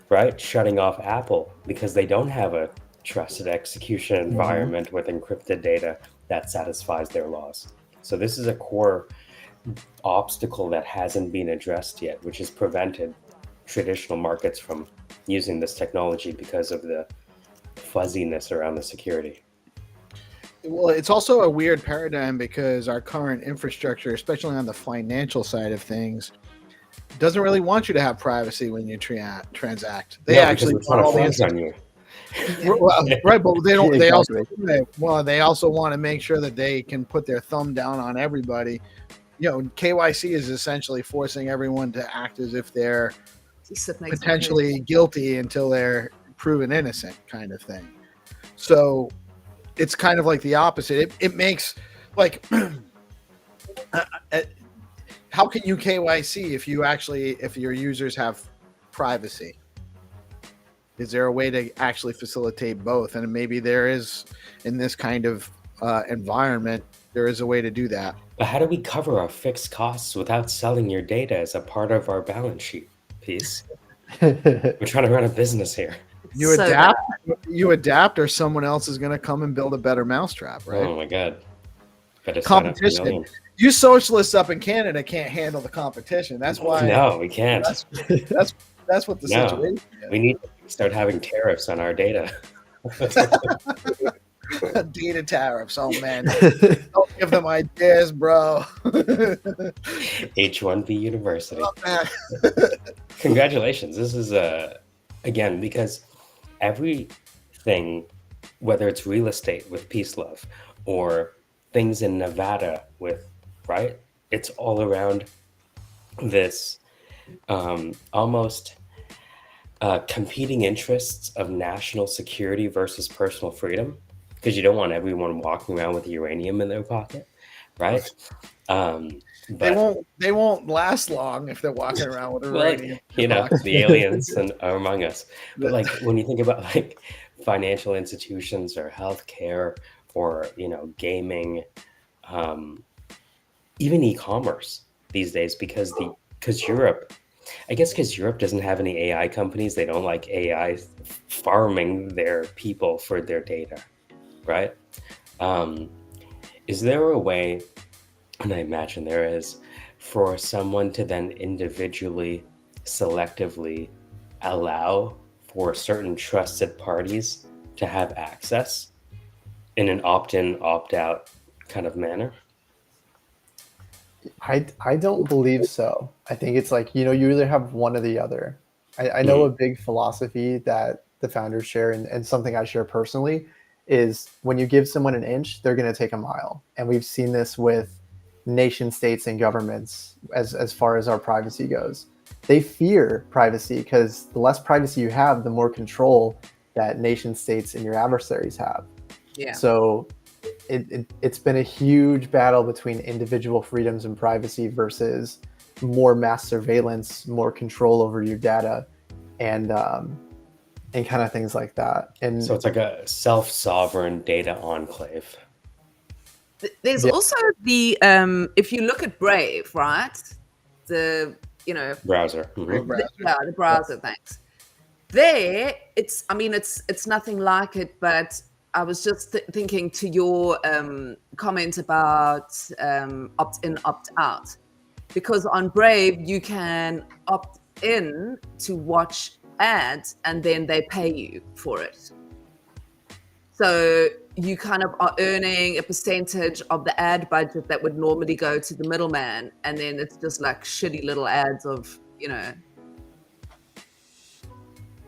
right? Shutting off Apple because they don't have a trusted execution environment with encrypted data that satisfies their laws. So this is a core obstacle that hasn't been addressed yet, which has prevented traditional markets from using this technology because of the fuzziness around the security. Well, it's also a weird paradigm because our current infrastructure, especially on the financial side of things, doesn't really want you to have privacy when you transact. They actually want all the on you. Well, right, but they don't. Yeah, They also want to make sure that they can put their thumb down on everybody. KYC is essentially forcing everyone to act as if they're potentially guilty until they're proven innocent, kind of thing. So it's kind of like the opposite. It makes like how can you KYC if your users have privacy? Is there a way to actually facilitate both? And maybe there is, in this kind of environment, there is a way to do that. But how do we cover our fixed costs without selling your data as a part of our balance sheet piece? We're trying to run a business here. You adapt, or someone else is going to come and build a better mousetrap, right? Oh my God. Competition. You socialists up in Canada can't handle the competition. That's why. No, we can't. That's what the situation is. We need to start having tariffs on our data. Data tariffs. Oh man, don't give them ideas, bro. H1B University. Oh, Congratulations. This is again, because everything, whether it's real estate with PeaceLove or things in Nevada with, right? It's all around this almost competing interests of national security versus personal freedom, because you don't want everyone walking around with uranium in their pocket, right? But they won't last long if they're walking around with uranium. The aliens are among us. But like when you think about like financial institutions or healthcare or gaming, even e-commerce these days, because Europe I guess because Europe doesn't have any AI companies, they don't like AI farming their people for their data, right? Is there a way, and I imagine there is, for someone to then individually, selectively allow for certain trusted parties to have access in an opt-in, opt-out kind of manner? I don't believe so. I think it's like, you either have one or the other. I know a big philosophy that the founders share, and something I share personally, is when you give someone an inch, they're going to take a mile. And we've seen this with nation states and governments as far as our privacy goes. They fear privacy because the less privacy you have, the more control that nation states and your adversaries have. Yeah. So it's been a huge battle between individual freedoms and privacy versus more mass surveillance, more control over your data, and kind of things like that. And so it's like a self-sovereign data enclave. There's also the if you look at Brave, right? The browser. The browser. Thanks. There, it's nothing like it, but I was just thinking to your comment about opt-in, opt-out, because on Brave you can opt in to watch ads and then they pay you for it. So you kind of are earning a percentage of the ad budget that would normally go to the middleman, and then it's just like shitty little ads of, and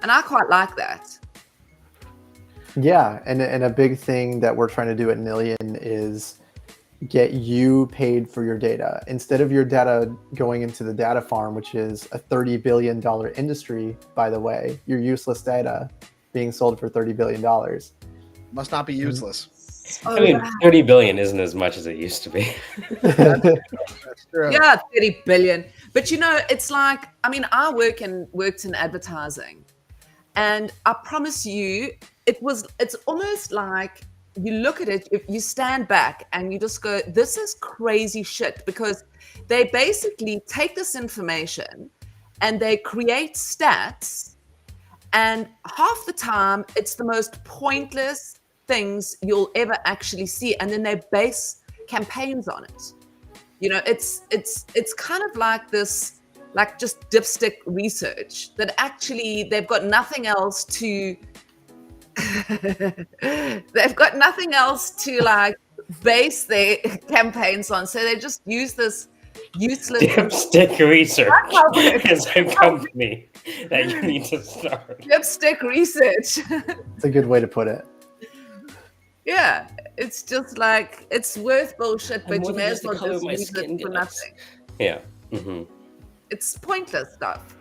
I quite like that. Yeah, and a big thing that we're trying to do at Nillion is get you paid for your data. Instead of your data going into the data farm, which is a $30 billion industry, by the way, your useless data being sold for $30 billion. Must not be useless. I mean, 30 billion isn't as much as it used to be. That's true. Yeah, 30 billion. But it's like, I worked in advertising, and I promise you, it's almost like you look at it, if you stand back and you just go, this is crazy shit, because they basically take this information and they create stats, and half the time it's the most pointless things you'll ever actually see, and then they base campaigns on it. It's kind of like this, like just dipstick research that actually they've got nothing else to like base their campaigns on, so they just use this useless dipstick research is a company that you need to start. Dipstick research. It's a good way to put it. Yeah, it's just like, it's worth bullshit, but you may as well just use it for nothing. Yeah. Mm-hmm. It's pointless stuff.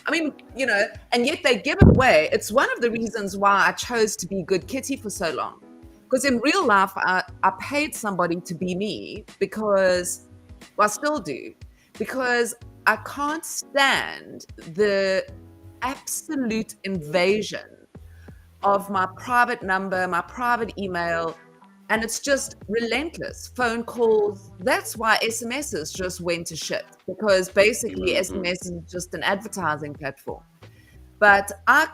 And yet they give it away. It's one of the reasons why I chose to be Good Kitty for so long. Because in real life, I paid somebody to be me because, well, I still do, because I can't stand the absolute invasion of my private number, my private email, and it's just relentless. Phone calls. That's why SMSs just went to shit, because basically SMS is just an advertising platform. But I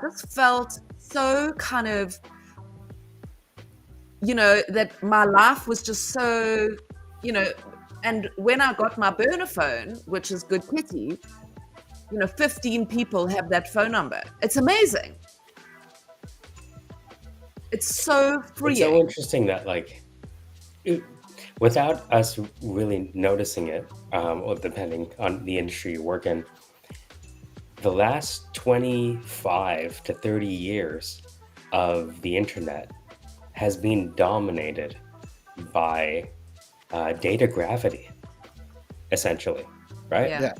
just felt so kind of, that my life was just so, and when I got my burner phone, which is Good Kitty, 15 people have that phone number. It's amazing. It's so freeing. It's so interesting that, like, without us really noticing it, or depending on the industry you work in, the last 25 to 30 years of the internet has been dominated by data gravity, essentially, right?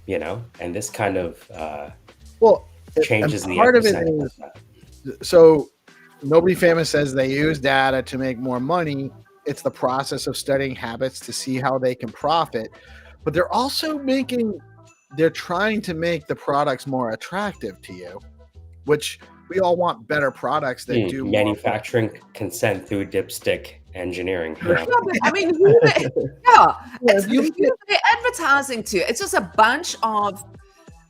Yeah. And this kind of changes the part of it epicenter is, of that. so Nobody Famous says they use data to make more money. It's the process of studying habits to see how they can profit. But they're also trying to make the products more attractive to you, which we all want better producats that do manufacturing consent through dipstick engineering. Who they advertising too. It's just a bunch of.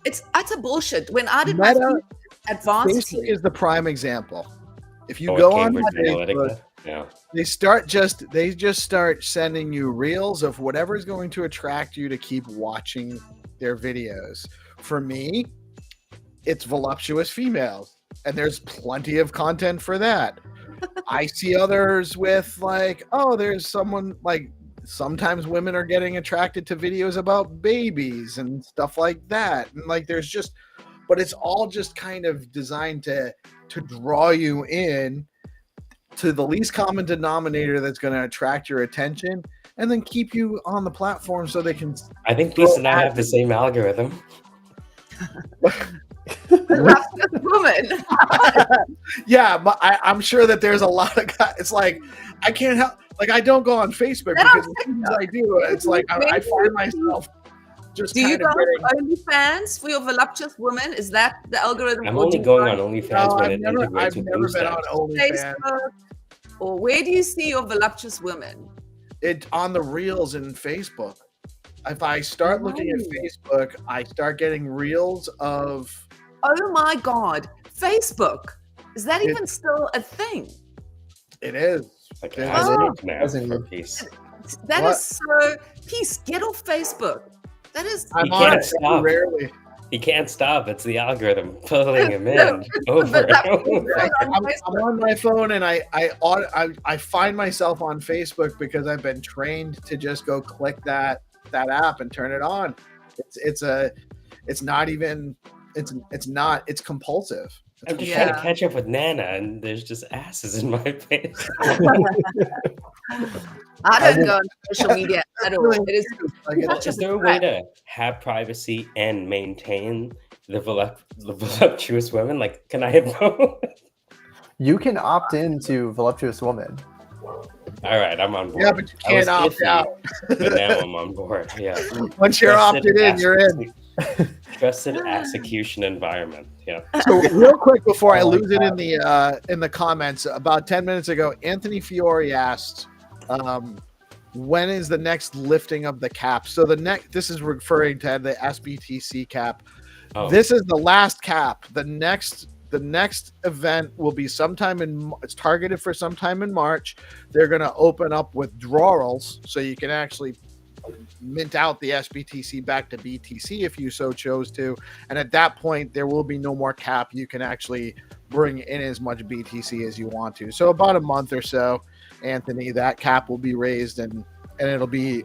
It's utter bullshit. When I did my Meta, advanced, Facebook is the prime example. If you Oh, go on Cambridge Facebook, Analytica. Yeah. they just start sending you reels of whatever is going to attract you to keep watching their videos. For me, it's voluptuous females, and there's plenty of content for that. I see others with like, oh, there's someone like sometimes women are getting attracted to videos about babies and stuff like that. And like there's just, but it's all just kind of designed to draw you in to the least common denominator that's going to attract your attention and then keep you on the platform so they can. I think Peace and I have the same algorithm. woman. Yeah, but I'm sure that there's a lot of guys. It's like I can't help. Like I don't go on Facebook That because as soon as I do, it's like I find myself just Do you kind go of getting. on OnlyFans for your voluptuous woman? Is that the algorithm? I'm or only do you going go on OnlyFans when it integrates I've with never been on Boomstack. OnlyFans. Facebook, or where do you see your voluptuous women? It on the reels in Facebook. If I start looking at Facebook, I start getting reels of. Oh my God, Facebook. Is that It- even still a thing? It is. Like Yeah. as Oh. now As for Peace. That What? is so. Peace, get off Facebook. That is. I'm You on can't it very stop. rarely. He can't stop. It's the algorithm pulling him No, in over and over. I'm on my phone and I find myself on Facebook because I've been trained to just go click that app and turn it on. It's compulsive. I'm just Yeah. trying to catch up with Nana, and there's just asses in my face. I don't go on social media at all. It is Like, Well, is there a way to have privacy and maintain the voluptuous women? Like, can I have both? You can opt into voluptuous woman. All right, I'm on board. Yeah, but you I was can't opt iffy, out. But now I'm on board. Yeah. Once you're opted in, you're in. Trusted execution environment. Yeah. So real quick before I Oh my lose it in the comments, about 10 minutes ago, Anthony Fiore asked, when is the next lifting of the cap? So this is referring to the SBTC cap. Oh, This is the last cap. The next event will be it's targeted for sometime in March. They're going to open up withdrawals so you can actually mint out the SBTC back to BTC if you so chose to. And at that point, there will be no more cap. You can actually bring in as much BTC as you want to. So about a month or so, Anthony, that cap will be raised and it'll be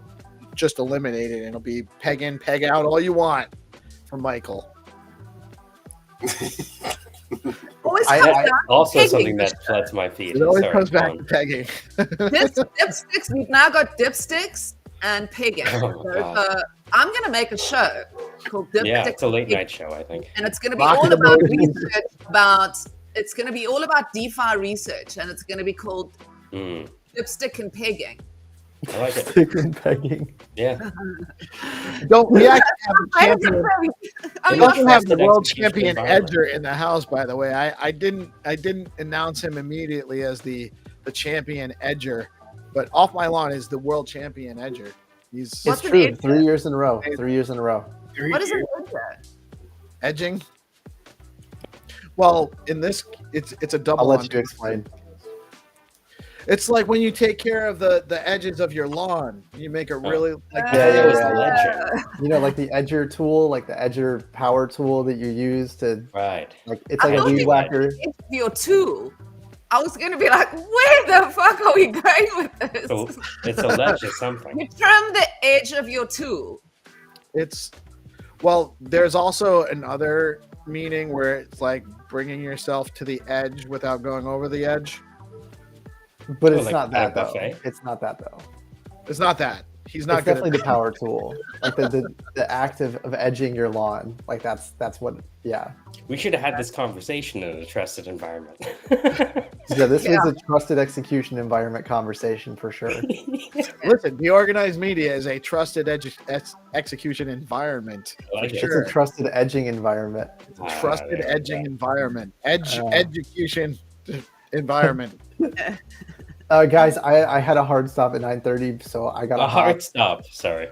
just eliminated. It'll be peg in, peg out all you want from Michael. always I- comes I- down to also pegging. something that floods my feed. It always Sorry, comes back go to on. pegging. Dipsticks. We've now got dipsticks and pegging. Oh, So, God. I'm going to make a show called Dipsticks. Yeah, it's a late and night show, I think. and it's going to be Rock all and about emojis. research it's going to be all about DeFi research, and it's going to be called Mm, Dipstick and Pegging. I like it. Stick and pegging. Yeah. We actually have a I don't champion. know. We Yeah. also have the Trusted world execution champion environment. edger in the house, by the way. I didn't announce him immediately as the champion edger, but off my lawn is the world champion edger. He's It's What's an true. edger? 3 years in a row. 3 years in a row. What is an edger? edging. Well, in this, it's a double. I'll let on- you explain. It's like when you take care of the edges of your lawn. You make it really like Yeah, It's yeah. the ledger. You know, like the edger tool, like the edger power tool that you use to, Right. like, it's I like a thought weed you- whacker. It's your tool. I was going to be like, where the fuck are we going with this? So it's a ledge of something. You trim the edge of your tool. There's also another meaning where it's like bringing yourself to the edge without going over the edge. But Oh, it's like not at that a though. buffet? It's not that though. It's not that. He's not It's good. definitely the power tool. Like the act of edging your lawn. Like that's what. Yeah. We should have had this conversation in a trusted environment. Yeah. This Yeah. was a trusted execution environment conversation for sure. Listen, DeOrganized Media is a trusted execution environment. I like it. Sure. It's a trusted edging environment. Trusted there we edging go. environment. Uh. Education environment. Guys, I had a hard stop at 9:30, so I got A hard stop. Sorry.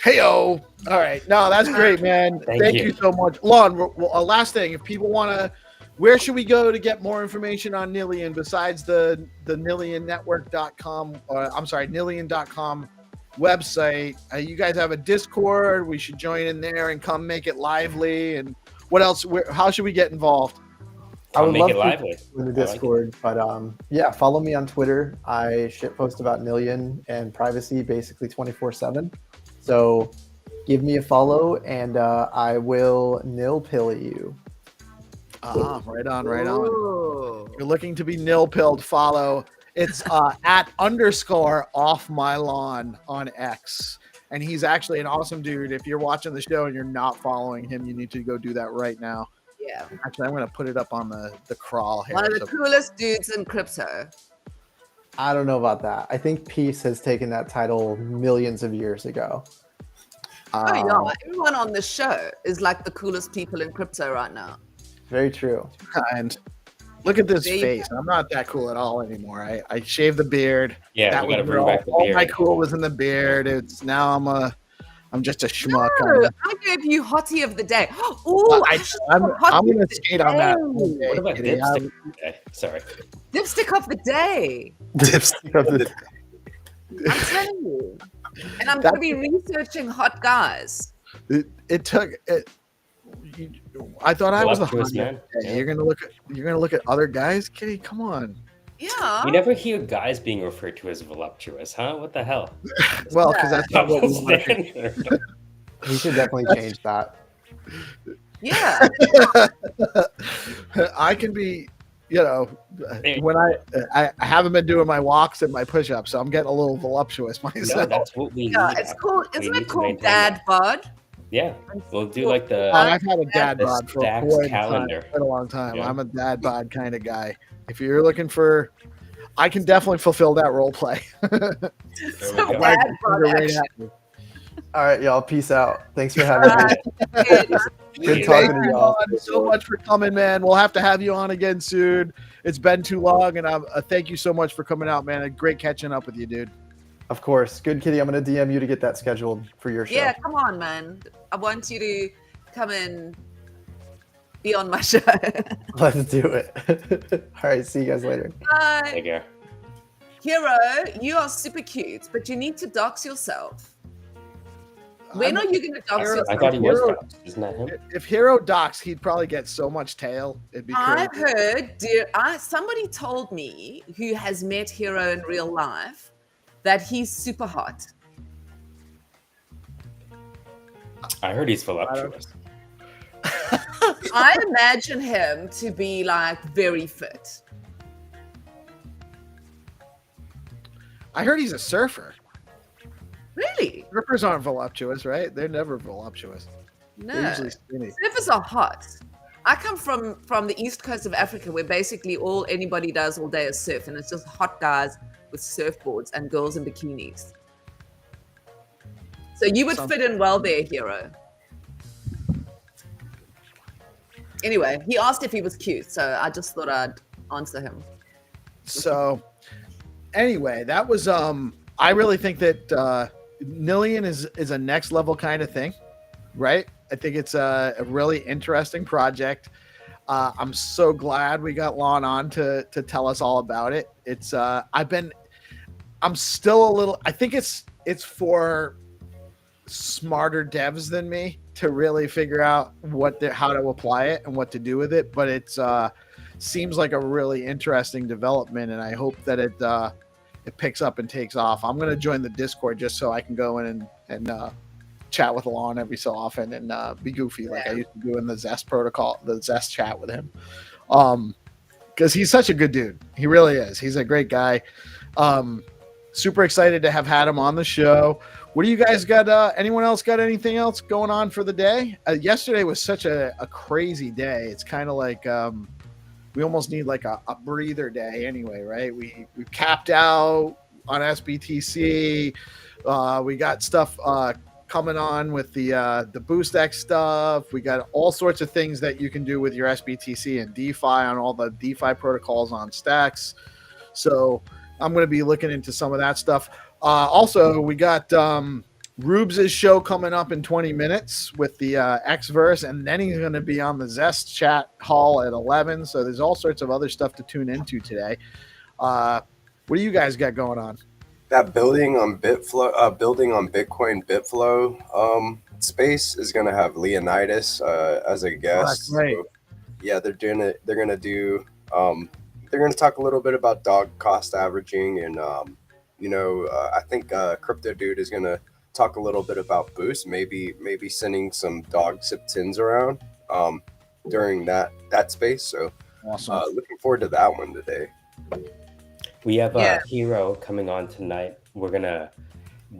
Heyo. All right. No, that's great, man. Thank you so much. Lon, last thing, if people want to, where should we go to get more information on Nillion besides the NillionNetwork.com, Nillion.com website? You guys have a Discord. We should join in there and come make it lively. And what else? How should we get involved? I would love lively in the Discord, but yeah, follow me on Twitter. I shitpost about Nillion and privacy basically 24/7. So give me a follow, and I will nil-pill you. Right on. You're looking to be nil-pilled. Follow. It's at _off-my-lawn on X. And he's actually an awesome dude. If you're watching the show and you're not following him, you need to go do that right now. Yeah. Actually, I'm going to put it up on the crawl here. One of the coolest dudes in crypto. I don't know about that. I think Peace has taken that title millions of years ago. Oh yeah, everyone on the show is like the coolest people in crypto right now. Very true. And look at this face. I'm not that cool at all anymore. I shaved the beard. Yeah, that we got to bring back the all beard. my cool was in the beard. It's now I'm just a schmuck. No, I gave you hottie of the day. Oh, I'm gonna skate on that. What about dipstick? Okay, sorry. Dipstick of the day. I'm telling you. And I'm going to be researching hot guys. It took it. I thought I was the hot man. Yeah. You're gonna look at other guys, Kitty. Come on. Yeah. We never hear guys being referred to as voluptuous, huh? What the hell? Well, because that's not what we want. We should definitely change that. Yeah. I can be, when I haven't been doing my walks and my push-ups, so I'm getting a little voluptuous myself. No, that's what we need. It's called. Isn't it called dad bod? Yeah, we'll do like the. I've had a dad bod for Stacks calendar. quite a long time. Yeah. I'm a dad bod kind of guy. If you're looking for, I can definitely fulfill that role play. There we go. Dad bod. All right, y'all. Peace out. Thanks for having me. Good talking to y'all. Thank you so much for coming, man. We'll have to have you on again soon. It's been too long, and thank you so much for coming out, man. Great catching up with you, dude. Of course. Good, Kitty. I'm going to DM you to get that scheduled for your show. Yeah, come on, man. I want you to come and be on my show. Let's do it. All right. See you guys later. Bye. Take care. Hero, you are super cute, but you need to dox yourself. When are you going to dox yourself? I thought he was doxed. Isn't that him? If Hero docs, he'd probably get so much tail. It'd be crazy. I've heard, somebody told me who has met Hero in real life that he's super hot. I heard he's voluptuous. I imagine him to be like very fit. I heard he's a surfer. Really? Surfers aren't voluptuous, right? They're never voluptuous. They're No. usually skinny. Surfers are hot. I come from the east coast of Africa, where basically all anybody does all day is surf, and it's just hot guys with surfboards and girls in bikinis. So you would fit in well there, Hero. Anyway, he asked if he was cute, so I just thought I'd answer him. So anyway, that was I really think that Nillion is a next level kind of thing, right? I think it's a really interesting project. I'm so glad we got Lon on to tell us all about it. It's I'm still a little, I think it's for smarter devs than me to really figure out how to apply it and what to do with it. But it's seems like a really interesting development, and I hope that it picks up and takes off. I'm going to join the Discord just so I can go in and chat with Lon every so often and be goofy like I used to do in the Zest protocol, the Zest chat with him. Because he's such a good dude. He really is. He's a great guy. Super excited to have had him on the show. What do you guys got? Anyone else got anything else going on for the day? Yesterday was such a crazy day. It's kind of like we almost need like a breather day anyway, right? We capped out on SBTC. We got stuff coming on with the BoostX stuff. We got all sorts of things that you can do with your SBTC and DeFi on all the DeFi protocols on Stacks. So I'm going to be looking into some of that stuff. Also, we got Rubes' show coming up in 20 minutes with the X-Verse, and then he's going to be on the Zest chat hall at 11. So there's all sorts of other stuff to tune into today. What do you guys got going on? That building on Bitcoin Bitflow space is going to have Leonidas as a guest. Oh, that's great. So, yeah, they're going to talk a little bit about dog cost averaging, and I think Crypto Dude is going to talk a little bit about Boost, maybe sending some dog sip tins around during that space. So Awesome. looking forward to that one today. We have a Hero coming on tonight. We're gonna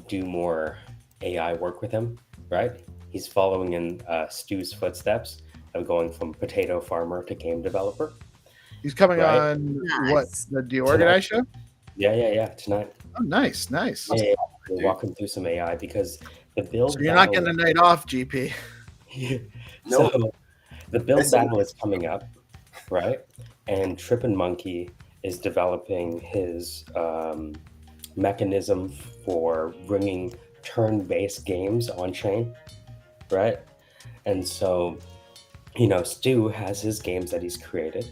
do more AI work with him, right? He's following in Stu's footsteps of going from potato farmer to game developer. He's coming Right. on Nice. the DeOrganized show? Yeah, tonight. Oh, nice. Yeah, we're walking through some AI because the build. So you're not getting a night off, GP. No. So the build battle is coming up, right? And Trippin' Monkey is developing his mechanism for bringing turn-based games on chain, right? And so, Stu has his games that he's created,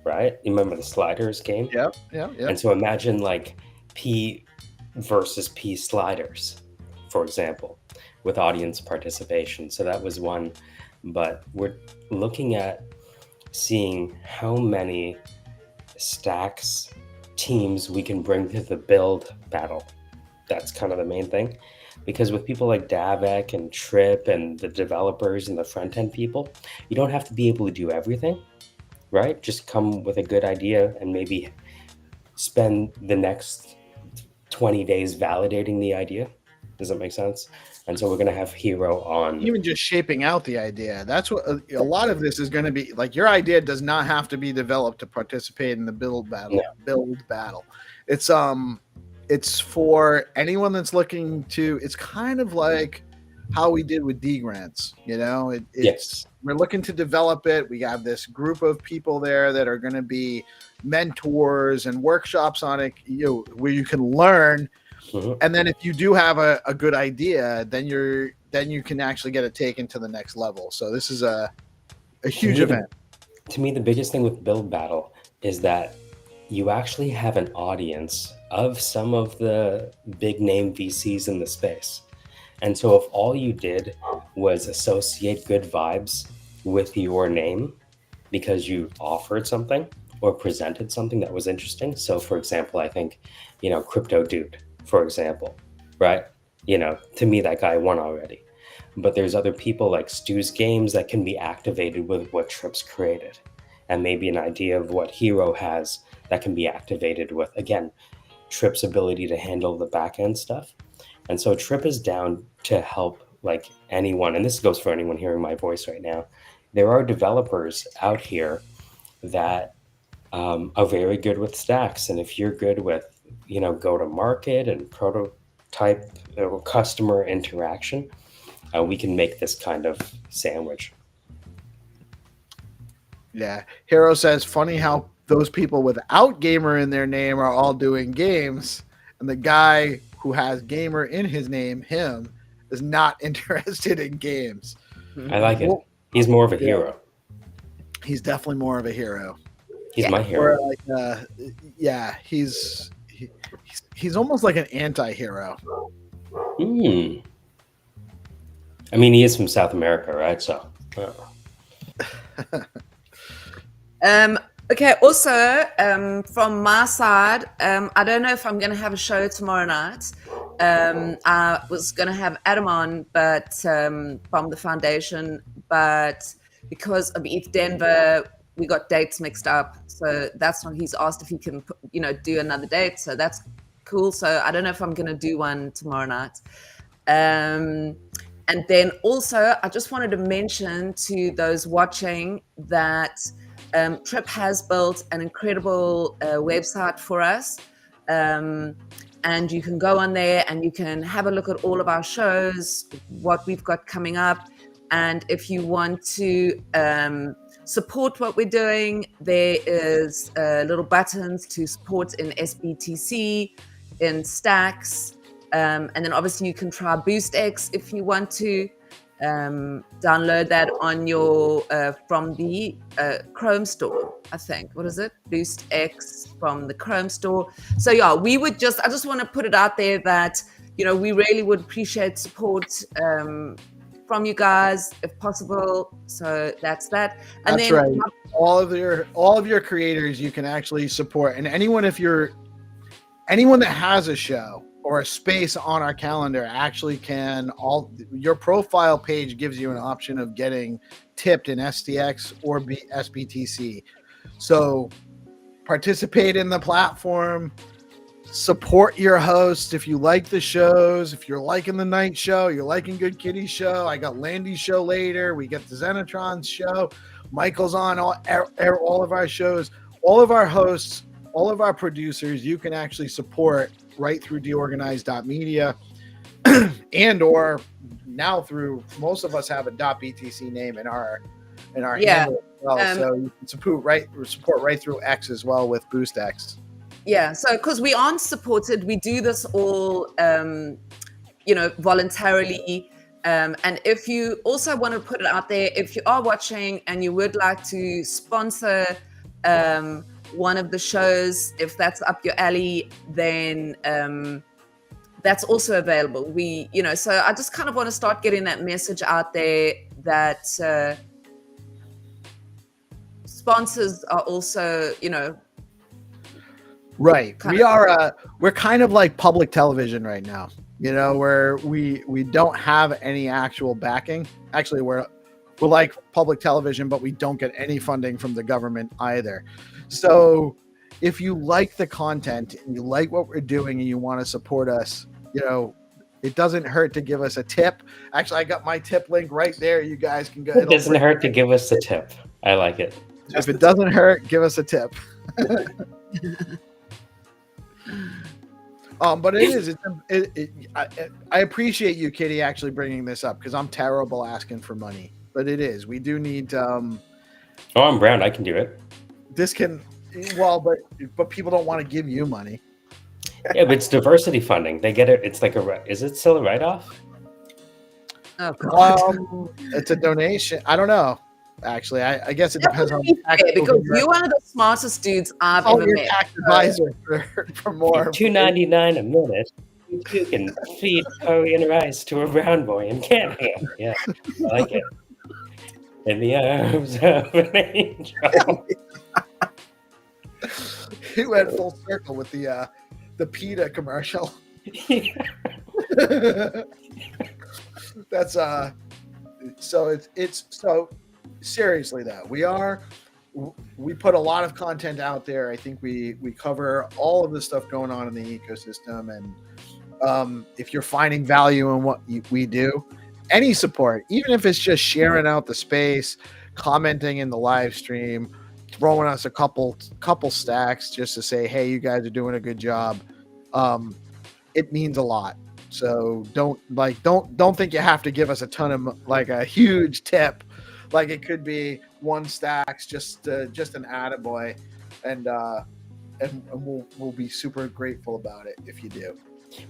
right? You remember the sliders game? Yep. And so imagine like P versus P sliders, for example, with audience participation. So that was one, but we're looking at seeing how many stacks teams we can bring to the build battle. That's kind of the main thing, because with people like Davek and Trip and the developers and the front end people, you don't have to be able to do everything, right? Just come with a good idea and maybe spend the next 20 days validating the idea. Does that make sense? And so we're going to have Hero on. Even just shaping out the idea. That's what a lot of this is going to be. Like, your idea does not have to be developed to participate in the build battle. No. Build battle. It's for anyone that's looking to. It's kind of like how we did with D grants. Yes. We're looking to develop it. We have this group of people there that are going to be mentors and workshops on it, where you can learn. Mhm. And then if you do have a good idea, then you can actually get it taken to the next level. So this is a huge event. To me, the biggest thing with Build Battle is that you actually have an audience of some of the big name VCs in the space. And so if all you did was associate good vibes with your name because you offered something or presented something that was interesting. So for example, I think, Crypto Dude, for example, right? To me, that guy won already. But there's other people like Stu's Games that can be activated with what Trip's created. And maybe an idea of what Hero has that can be activated with, again, Trip's ability to handle the back end stuff. And so Trip is down to help like anyone, and this goes for anyone hearing my voice right now. There are developers out here that are very good with stacks. And if you're good with, go to market and prototype or customer interaction, we can make this kind of sandwich. Yeah. Hero says, funny how those people without gamer in their name are all doing games, and the guy who has gamer in his name, him, is not interested in games. I like it. He's more of a hero. He's definitely more of a hero. He's my hero. Or he's almost like an anti-hero. I mean, he is from South America, right? So. Okay. Also, from my side, I don't know if I'm going to have a show tomorrow night. I was going to have Adam on, but from the foundation, but because of ETH Denver, we got dates mixed up. So that's when he's asked if he can, do another date. So that's cool. So I don't know if I'm going to do one tomorrow night. And then also, I just wanted to mention to those watching that Trip has built an incredible website for us. And you can go on there and you can have a look at all of our shows, what we've got coming up. And if you want to support what we're doing, there is little buttons to support in SBTC, in Stacks, and then obviously you can try BoostX if you want to. Download that on your from the Chrome store, I think. What is it? BoostX from the Chrome store. So yeah, I just want to put it out there that, you know, we really would appreciate support from you guys if possible. So that's that. And That's then right. All of your creators you can actually support, and anyone that has a show or a space on our calendar actually your profile page gives you an option of getting tipped in STX or SBTC. So participate in the platform, support your host. If you like the shows, if you're liking the night show, you're liking Good Kitty show, I got Landy's show later, we get the Xenotron's show, Michael's on all of our shows, all of our hosts, all of our producers, you can actually support right through DeOrganized.media and or now through, most of us have a .btc name in our handle as well. So you can support right through X as well with BoostX. Yeah, so because we aren't supported, we do this all voluntarily. And if you also want to put it out there, if you are watching and you would like to sponsor one of the shows, if that's up your alley, then that's also available. So I just kind of want to start getting that message out there that sponsors are also, right. We're kind of like public television right now, where we don't have any actual backing. Actually, we're like public television, but we don't get any funding from the government either. So if you like the content and you like what we're doing and you want to support us, it doesn't hurt to give us a tip. Actually, I got my tip link right there. You guys can go. It doesn't hurt to give us a tip. I like it. If it doesn't hurt, give us a tip. But it is. I appreciate you, Kitty, actually bringing this up because I'm terrible asking for money. But it is. We do need. Oh, I'm brown. I can do it. This can. Well, but people don't want to give you money. Yeah, but it's diversity funding. They get it. It's like is it still a write-off? Oh, God. It's a donation. I don't know. Actually, I guess it depends on because you're one of the smartest dudes I've ever met. Tax advisor for more. $2.99 a minute. You can feed curry and rice to a brown boy in Canada. Yeah, I like it. In the arms of an angel. He went full circle with the PETA commercial. That's so it's so seriously though we put a lot of content out there. I think we cover all of the stuff going on in the ecosystem, and if you're finding value in what we do, any support, even if it's just sharing out the space, commenting in the live stream, throwing us a couple stacks just to say, hey, you guys are doing a good job, it means a lot. So don't think you have to give us a ton of like a huge tip. Like it could be one stacks, just an attaboy, and we'll be super grateful about it if you do.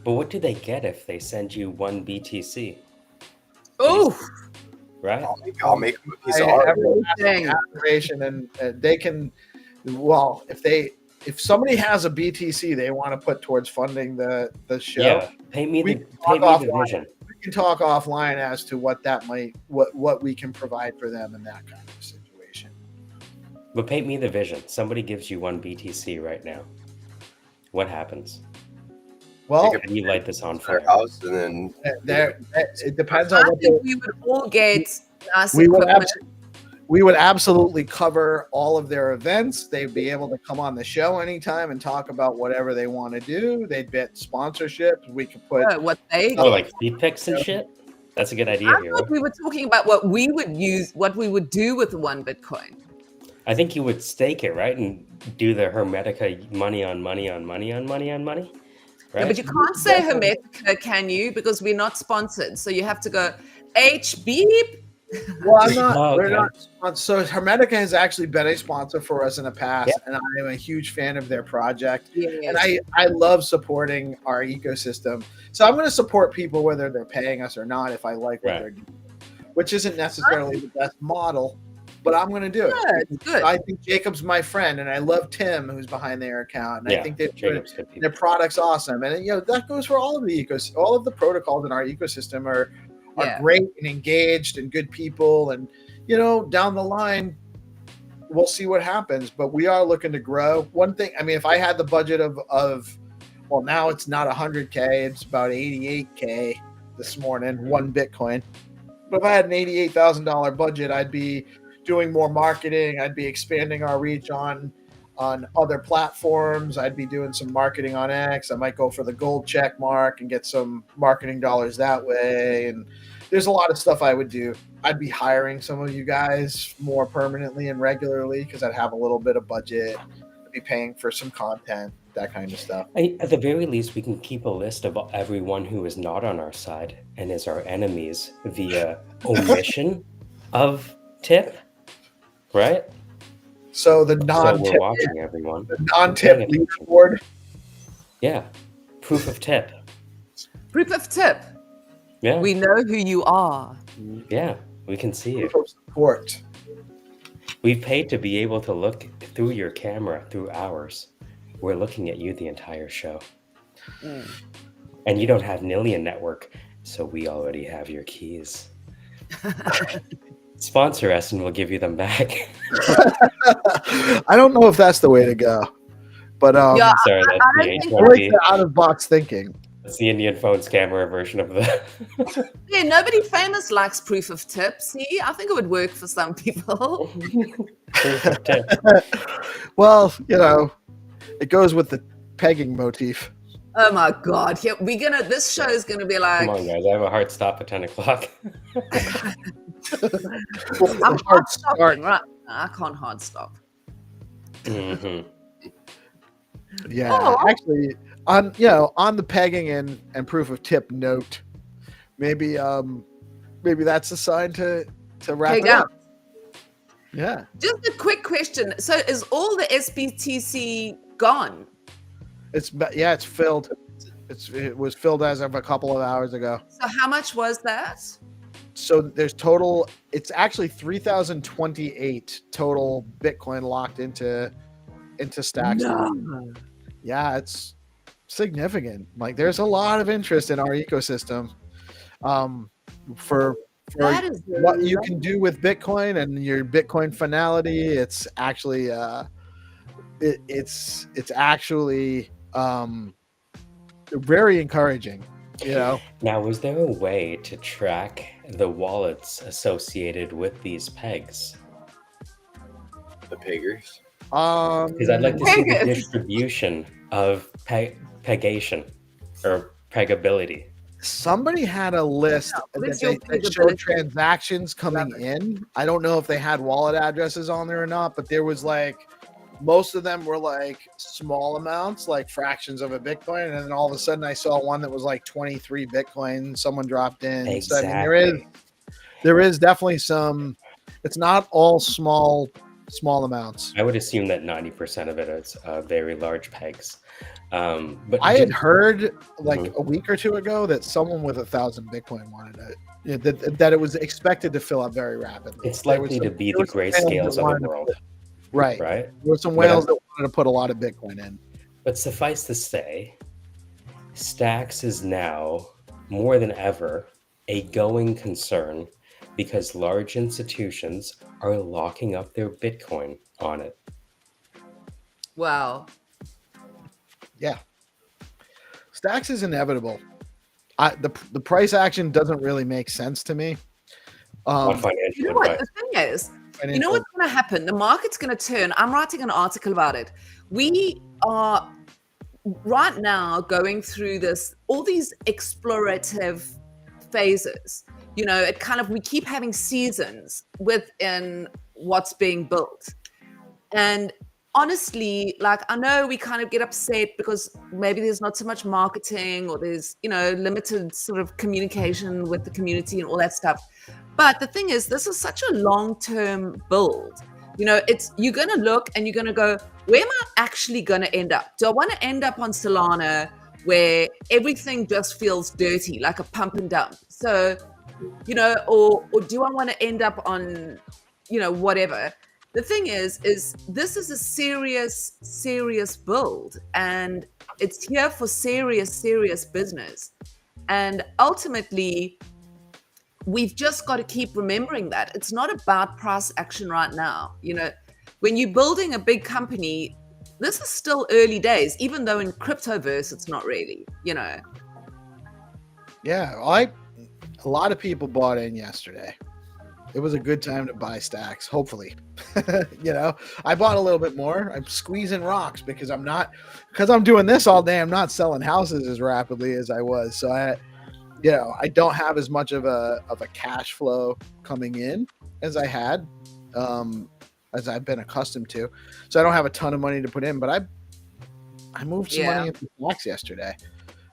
But what do they get if they send you one BTC? Oh, right. I'll make them a piece of art. Activation, and they can. Well, if somebody has a BTC they want to put towards funding the show, yeah, pay me the vision. We can talk offline as to what we can provide for them in that kind of situation. But paint me the vision. Somebody gives you one BTC right now. What happens? Well, you light this on fire. House and then it depends on what we would all get. We would absolutely cover all of their events. They'd be able to come on the show anytime and talk about whatever they want to do. They'd get sponsorships. We could put like feed picks and shit. That's a good idea. I thought we were talking about what we would use, what we would do with one Bitcoin. I think you would stake it, right, and do the Hermetica money on money on money on money on money. Right? Yeah, but you can't say Hermetica, can you? Because we're not sponsored. So you have to go H beep Well, I'm not. Oh, We're okay. not. So Hermetica has actually been a sponsor for us in the past, Yeah. and I am a huge fan of their project. Yes. And I love supporting our ecosystem. So I'm going to support people whether they're paying us or not if I like what Right. they're doing, which isn't necessarily the best model, but I'm going to do it. Good, because good. I think Jacob's my friend, and I love Tim, who's behind their account, and I Yeah, think they're Jacob's good people. their product's awesome. And that goes for all of the all of the protocols in our ecosystem are Yeah. great and engaged and good people, and down the line we'll see what happens, but we are looking to grow. One thing, I mean, if I had the budget of well, now it's not 100K, it's about 88K this morning, one Bitcoin. But if I had an $88,000 budget, I'd be doing more marketing, I'd be expanding our reach on other platforms, I'd be doing some marketing on X, I might go for the gold check mark and get some marketing dollars that way, and there's a lot of stuff I would do. I'd be hiring some of you guys more permanently and regularly because I'd have a little bit of budget. I'd be paying for some content, that kind of stuff. At the very least, we can keep a list of everyone who is not on our side and is our enemies via omission of tip, right? So the So non-tip, we're watching everyone. the non-tip Paying attention. leaderboard. Yeah. Proof of tip. Proof of tip. Yeah. We know who you are. Yeah. We can see you. Proof of support. We've paid to be able to look through your camera through ours. We're looking at you the entire show. And you don't have Nillion network, so we already have your keys. Sponsor us and we'll give you them back. I don't know if that's the way to go, but Yeah, Sorry, that's I the don't think I like H1B. the out-of-box thinking. That's the Indian phone scammer version of the. yeah, nobody famous likes proof of tip. See, I think it would work for some people. Proof of tip. Well, it goes with the pegging motif. Oh my god, here this show is gonna be like Come on, guys. I have a hard stop at 10 o'clock. I'm Hard hard start. stopping right now. I can't hard stop. Mhm. Yeah, Oh. actually, on the pegging and proof of tip note, maybe that's a sign to wrap Okay, it up. go. Yeah, Just a quick question. So is all the SBTC gone? it's filled. It was filled as of a couple of hours ago. So how much was that? So there's total. It's actually 3,028 total Bitcoin locked into stacks. Yeah, it's significant. Like there's a lot of interest in our ecosystem. For That is what you can do with Bitcoin and your Bitcoin finality, it's actually it's actually very encouraging. Now, is there a way to track the wallets associated with these pegs? The piggers. Because I'd like to see the Peggers. distribution of pegation or pegability. Somebody had a list what's your that showed pegability? transactions coming Love it. in. I don't know if they had wallet addresses on there or not, but there was most of them were small amounts, like fractions of a Bitcoin. And then all of a sudden I saw one that was 23 Bitcoin. Someone dropped in. Exactly. So, I mean, there is definitely some, it's not all small amounts. I would assume that 90% of it is very large pegs. But I had heard Mhm. a week or two ago that someone with 1,000 Bitcoin wanted it. That it was expected to fill up very rapidly. it's There was likely to some- be there the was some whales grayscales that of wanted the to world, put- Right. right? There were some But whales that wanted to put a lot of Bitcoin in. But suffice to say, Stacks is now more than ever a going concern because large institutions are locking up their Bitcoin on it. wow. Yeah. Stacks is inevitable. The price action doesn't really make sense to me. On financial You know what advice. the thing is? You know financial- what's going to happen? The market's going to turn. I'm writing an article about it. We are right now going through all these explorative phases. It we keep having seasons within what's being built. And honestly, I know we kind of get upset because maybe there's not so much marketing or there's, limited sort of communication with the community and all that stuff. But the thing is, this is such a long-term build. You know, you're going to look and you're going to go, where am I actually going to end up? Do I want to end up on Solana where everything just feels dirty, like a pump and dump? So, you know, or do I want to end up on, you know, whatever? The thing is this is a serious build, and it's here for serious business. And ultimately, we've just got to keep remembering that it's not about price action right now. You know, when you're building a big company, this is still early days, even though in cryptoverse it's not really, you know. Yeah, a lot of people bought in yesterday. It was a good time to buy stacks, hopefully. You know, I bought a little bit more. I'm squeezing rocks because I'm doing this all day. I'm not selling houses as rapidly as I was. So I don't have as much of a cash flow coming in as I had, as I've been accustomed to. So I don't have a ton of money to put in, but I moved some money into stacks yesterday.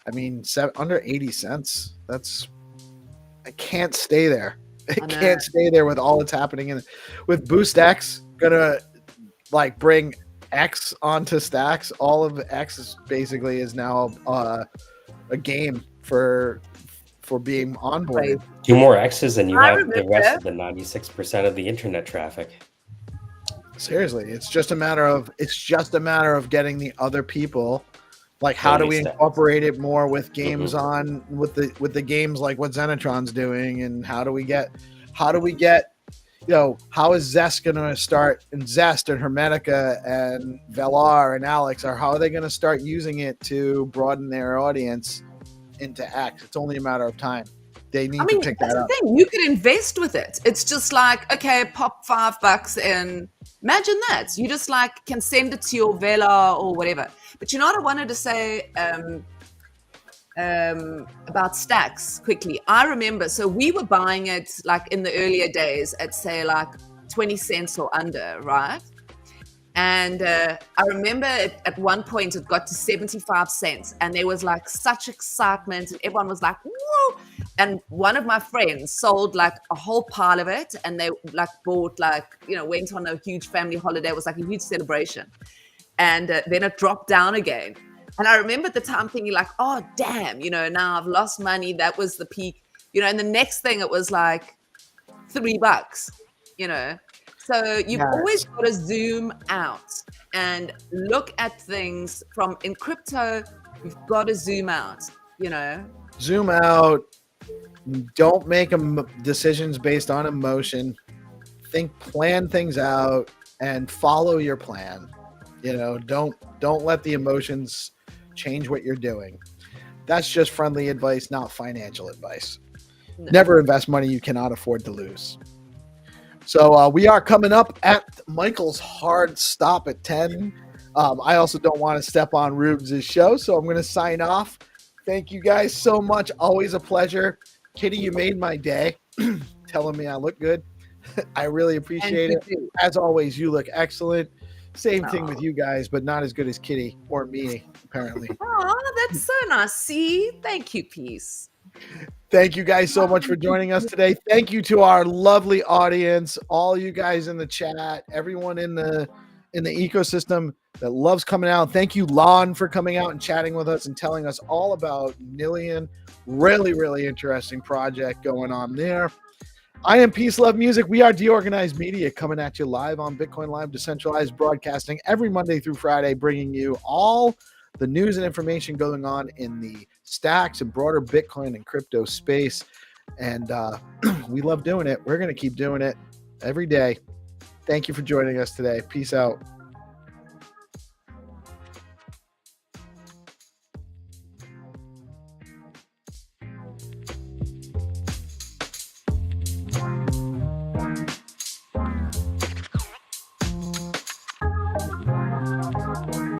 I mean, under 80 cents. I can't stay there. I can't stay there with all that's happening with Boost X gonna like bring X onto stacks. All of X is now a game for being onboarded. 2 more X's and you have the rest of the 96% of the internet traffic. Seriously, it's just a matter of getting the other people. Like, how do we incorporate it more with games on with the games like what Zenitron's doing, and how do we get, you know, how is Zest going to start, and Zest and Hermetica and Velar and Alex, or how are they going to start using it to broaden their audience into X? It's only a matter of time. They need to pick that up. You could invest with it. It's just like, okay, pop $5 and imagine that. You just like can send it to your Vela or whatever. But you know what I wanted to say about stacks quickly? I remember, so we were buying it like in the earlier days at say like 20 cents or under, right? And I remember at one point it got to 75 cents and there was like such excitement and everyone was like, whoa. And one of my friends sold like a whole pile of it and they like bought like, you know, went on a huge family holiday. It was like a huge celebration. And then it dropped down again. And I remember at the time thinking like, oh, damn, you know, now I've lost money. That was the peak, you know, and the next thing it was like $3, you know. So you've always got to zoom out and look at things in crypto. You've got to zoom out, you know. Zoom out. Don't make decisions based on emotion. Plan things out and follow your plan. You know, don't let the emotions change what you're doing. That's just friendly advice, not financial advice. No. Never invest money you cannot afford to lose. So we are coming up at Michael's hard stop at 10. I also don't want to step on Rubes' show, so I'm going to sign off. Thank you guys so much. Always a pleasure. Kitty, you made my day telling me I look good. I really appreciate it. As always, you look excellent. Same thing with you guys, but not as good as Kitty or me, apparently. Oh, that's so nice. See? Thank you, Peace. Thank you guys so much for joining us today. Thank you to our lovely audience, all you guys in the chat, everyone in the ecosystem that loves coming out. Thank you, Lon, for coming out and chatting with us and telling us all about Nillion. Really, really interesting project going on there. I am PeaceLoveMusic. We are DeOrganized Media, coming at you live on BitcoinLive, Decentralized, broadcasting every Monday through Friday, bringing you all the news and information going on in the stacks and broader Bitcoin and crypto space. And we love doing it. We're going to keep doing it every day. Thank you for joining us today. Peace out.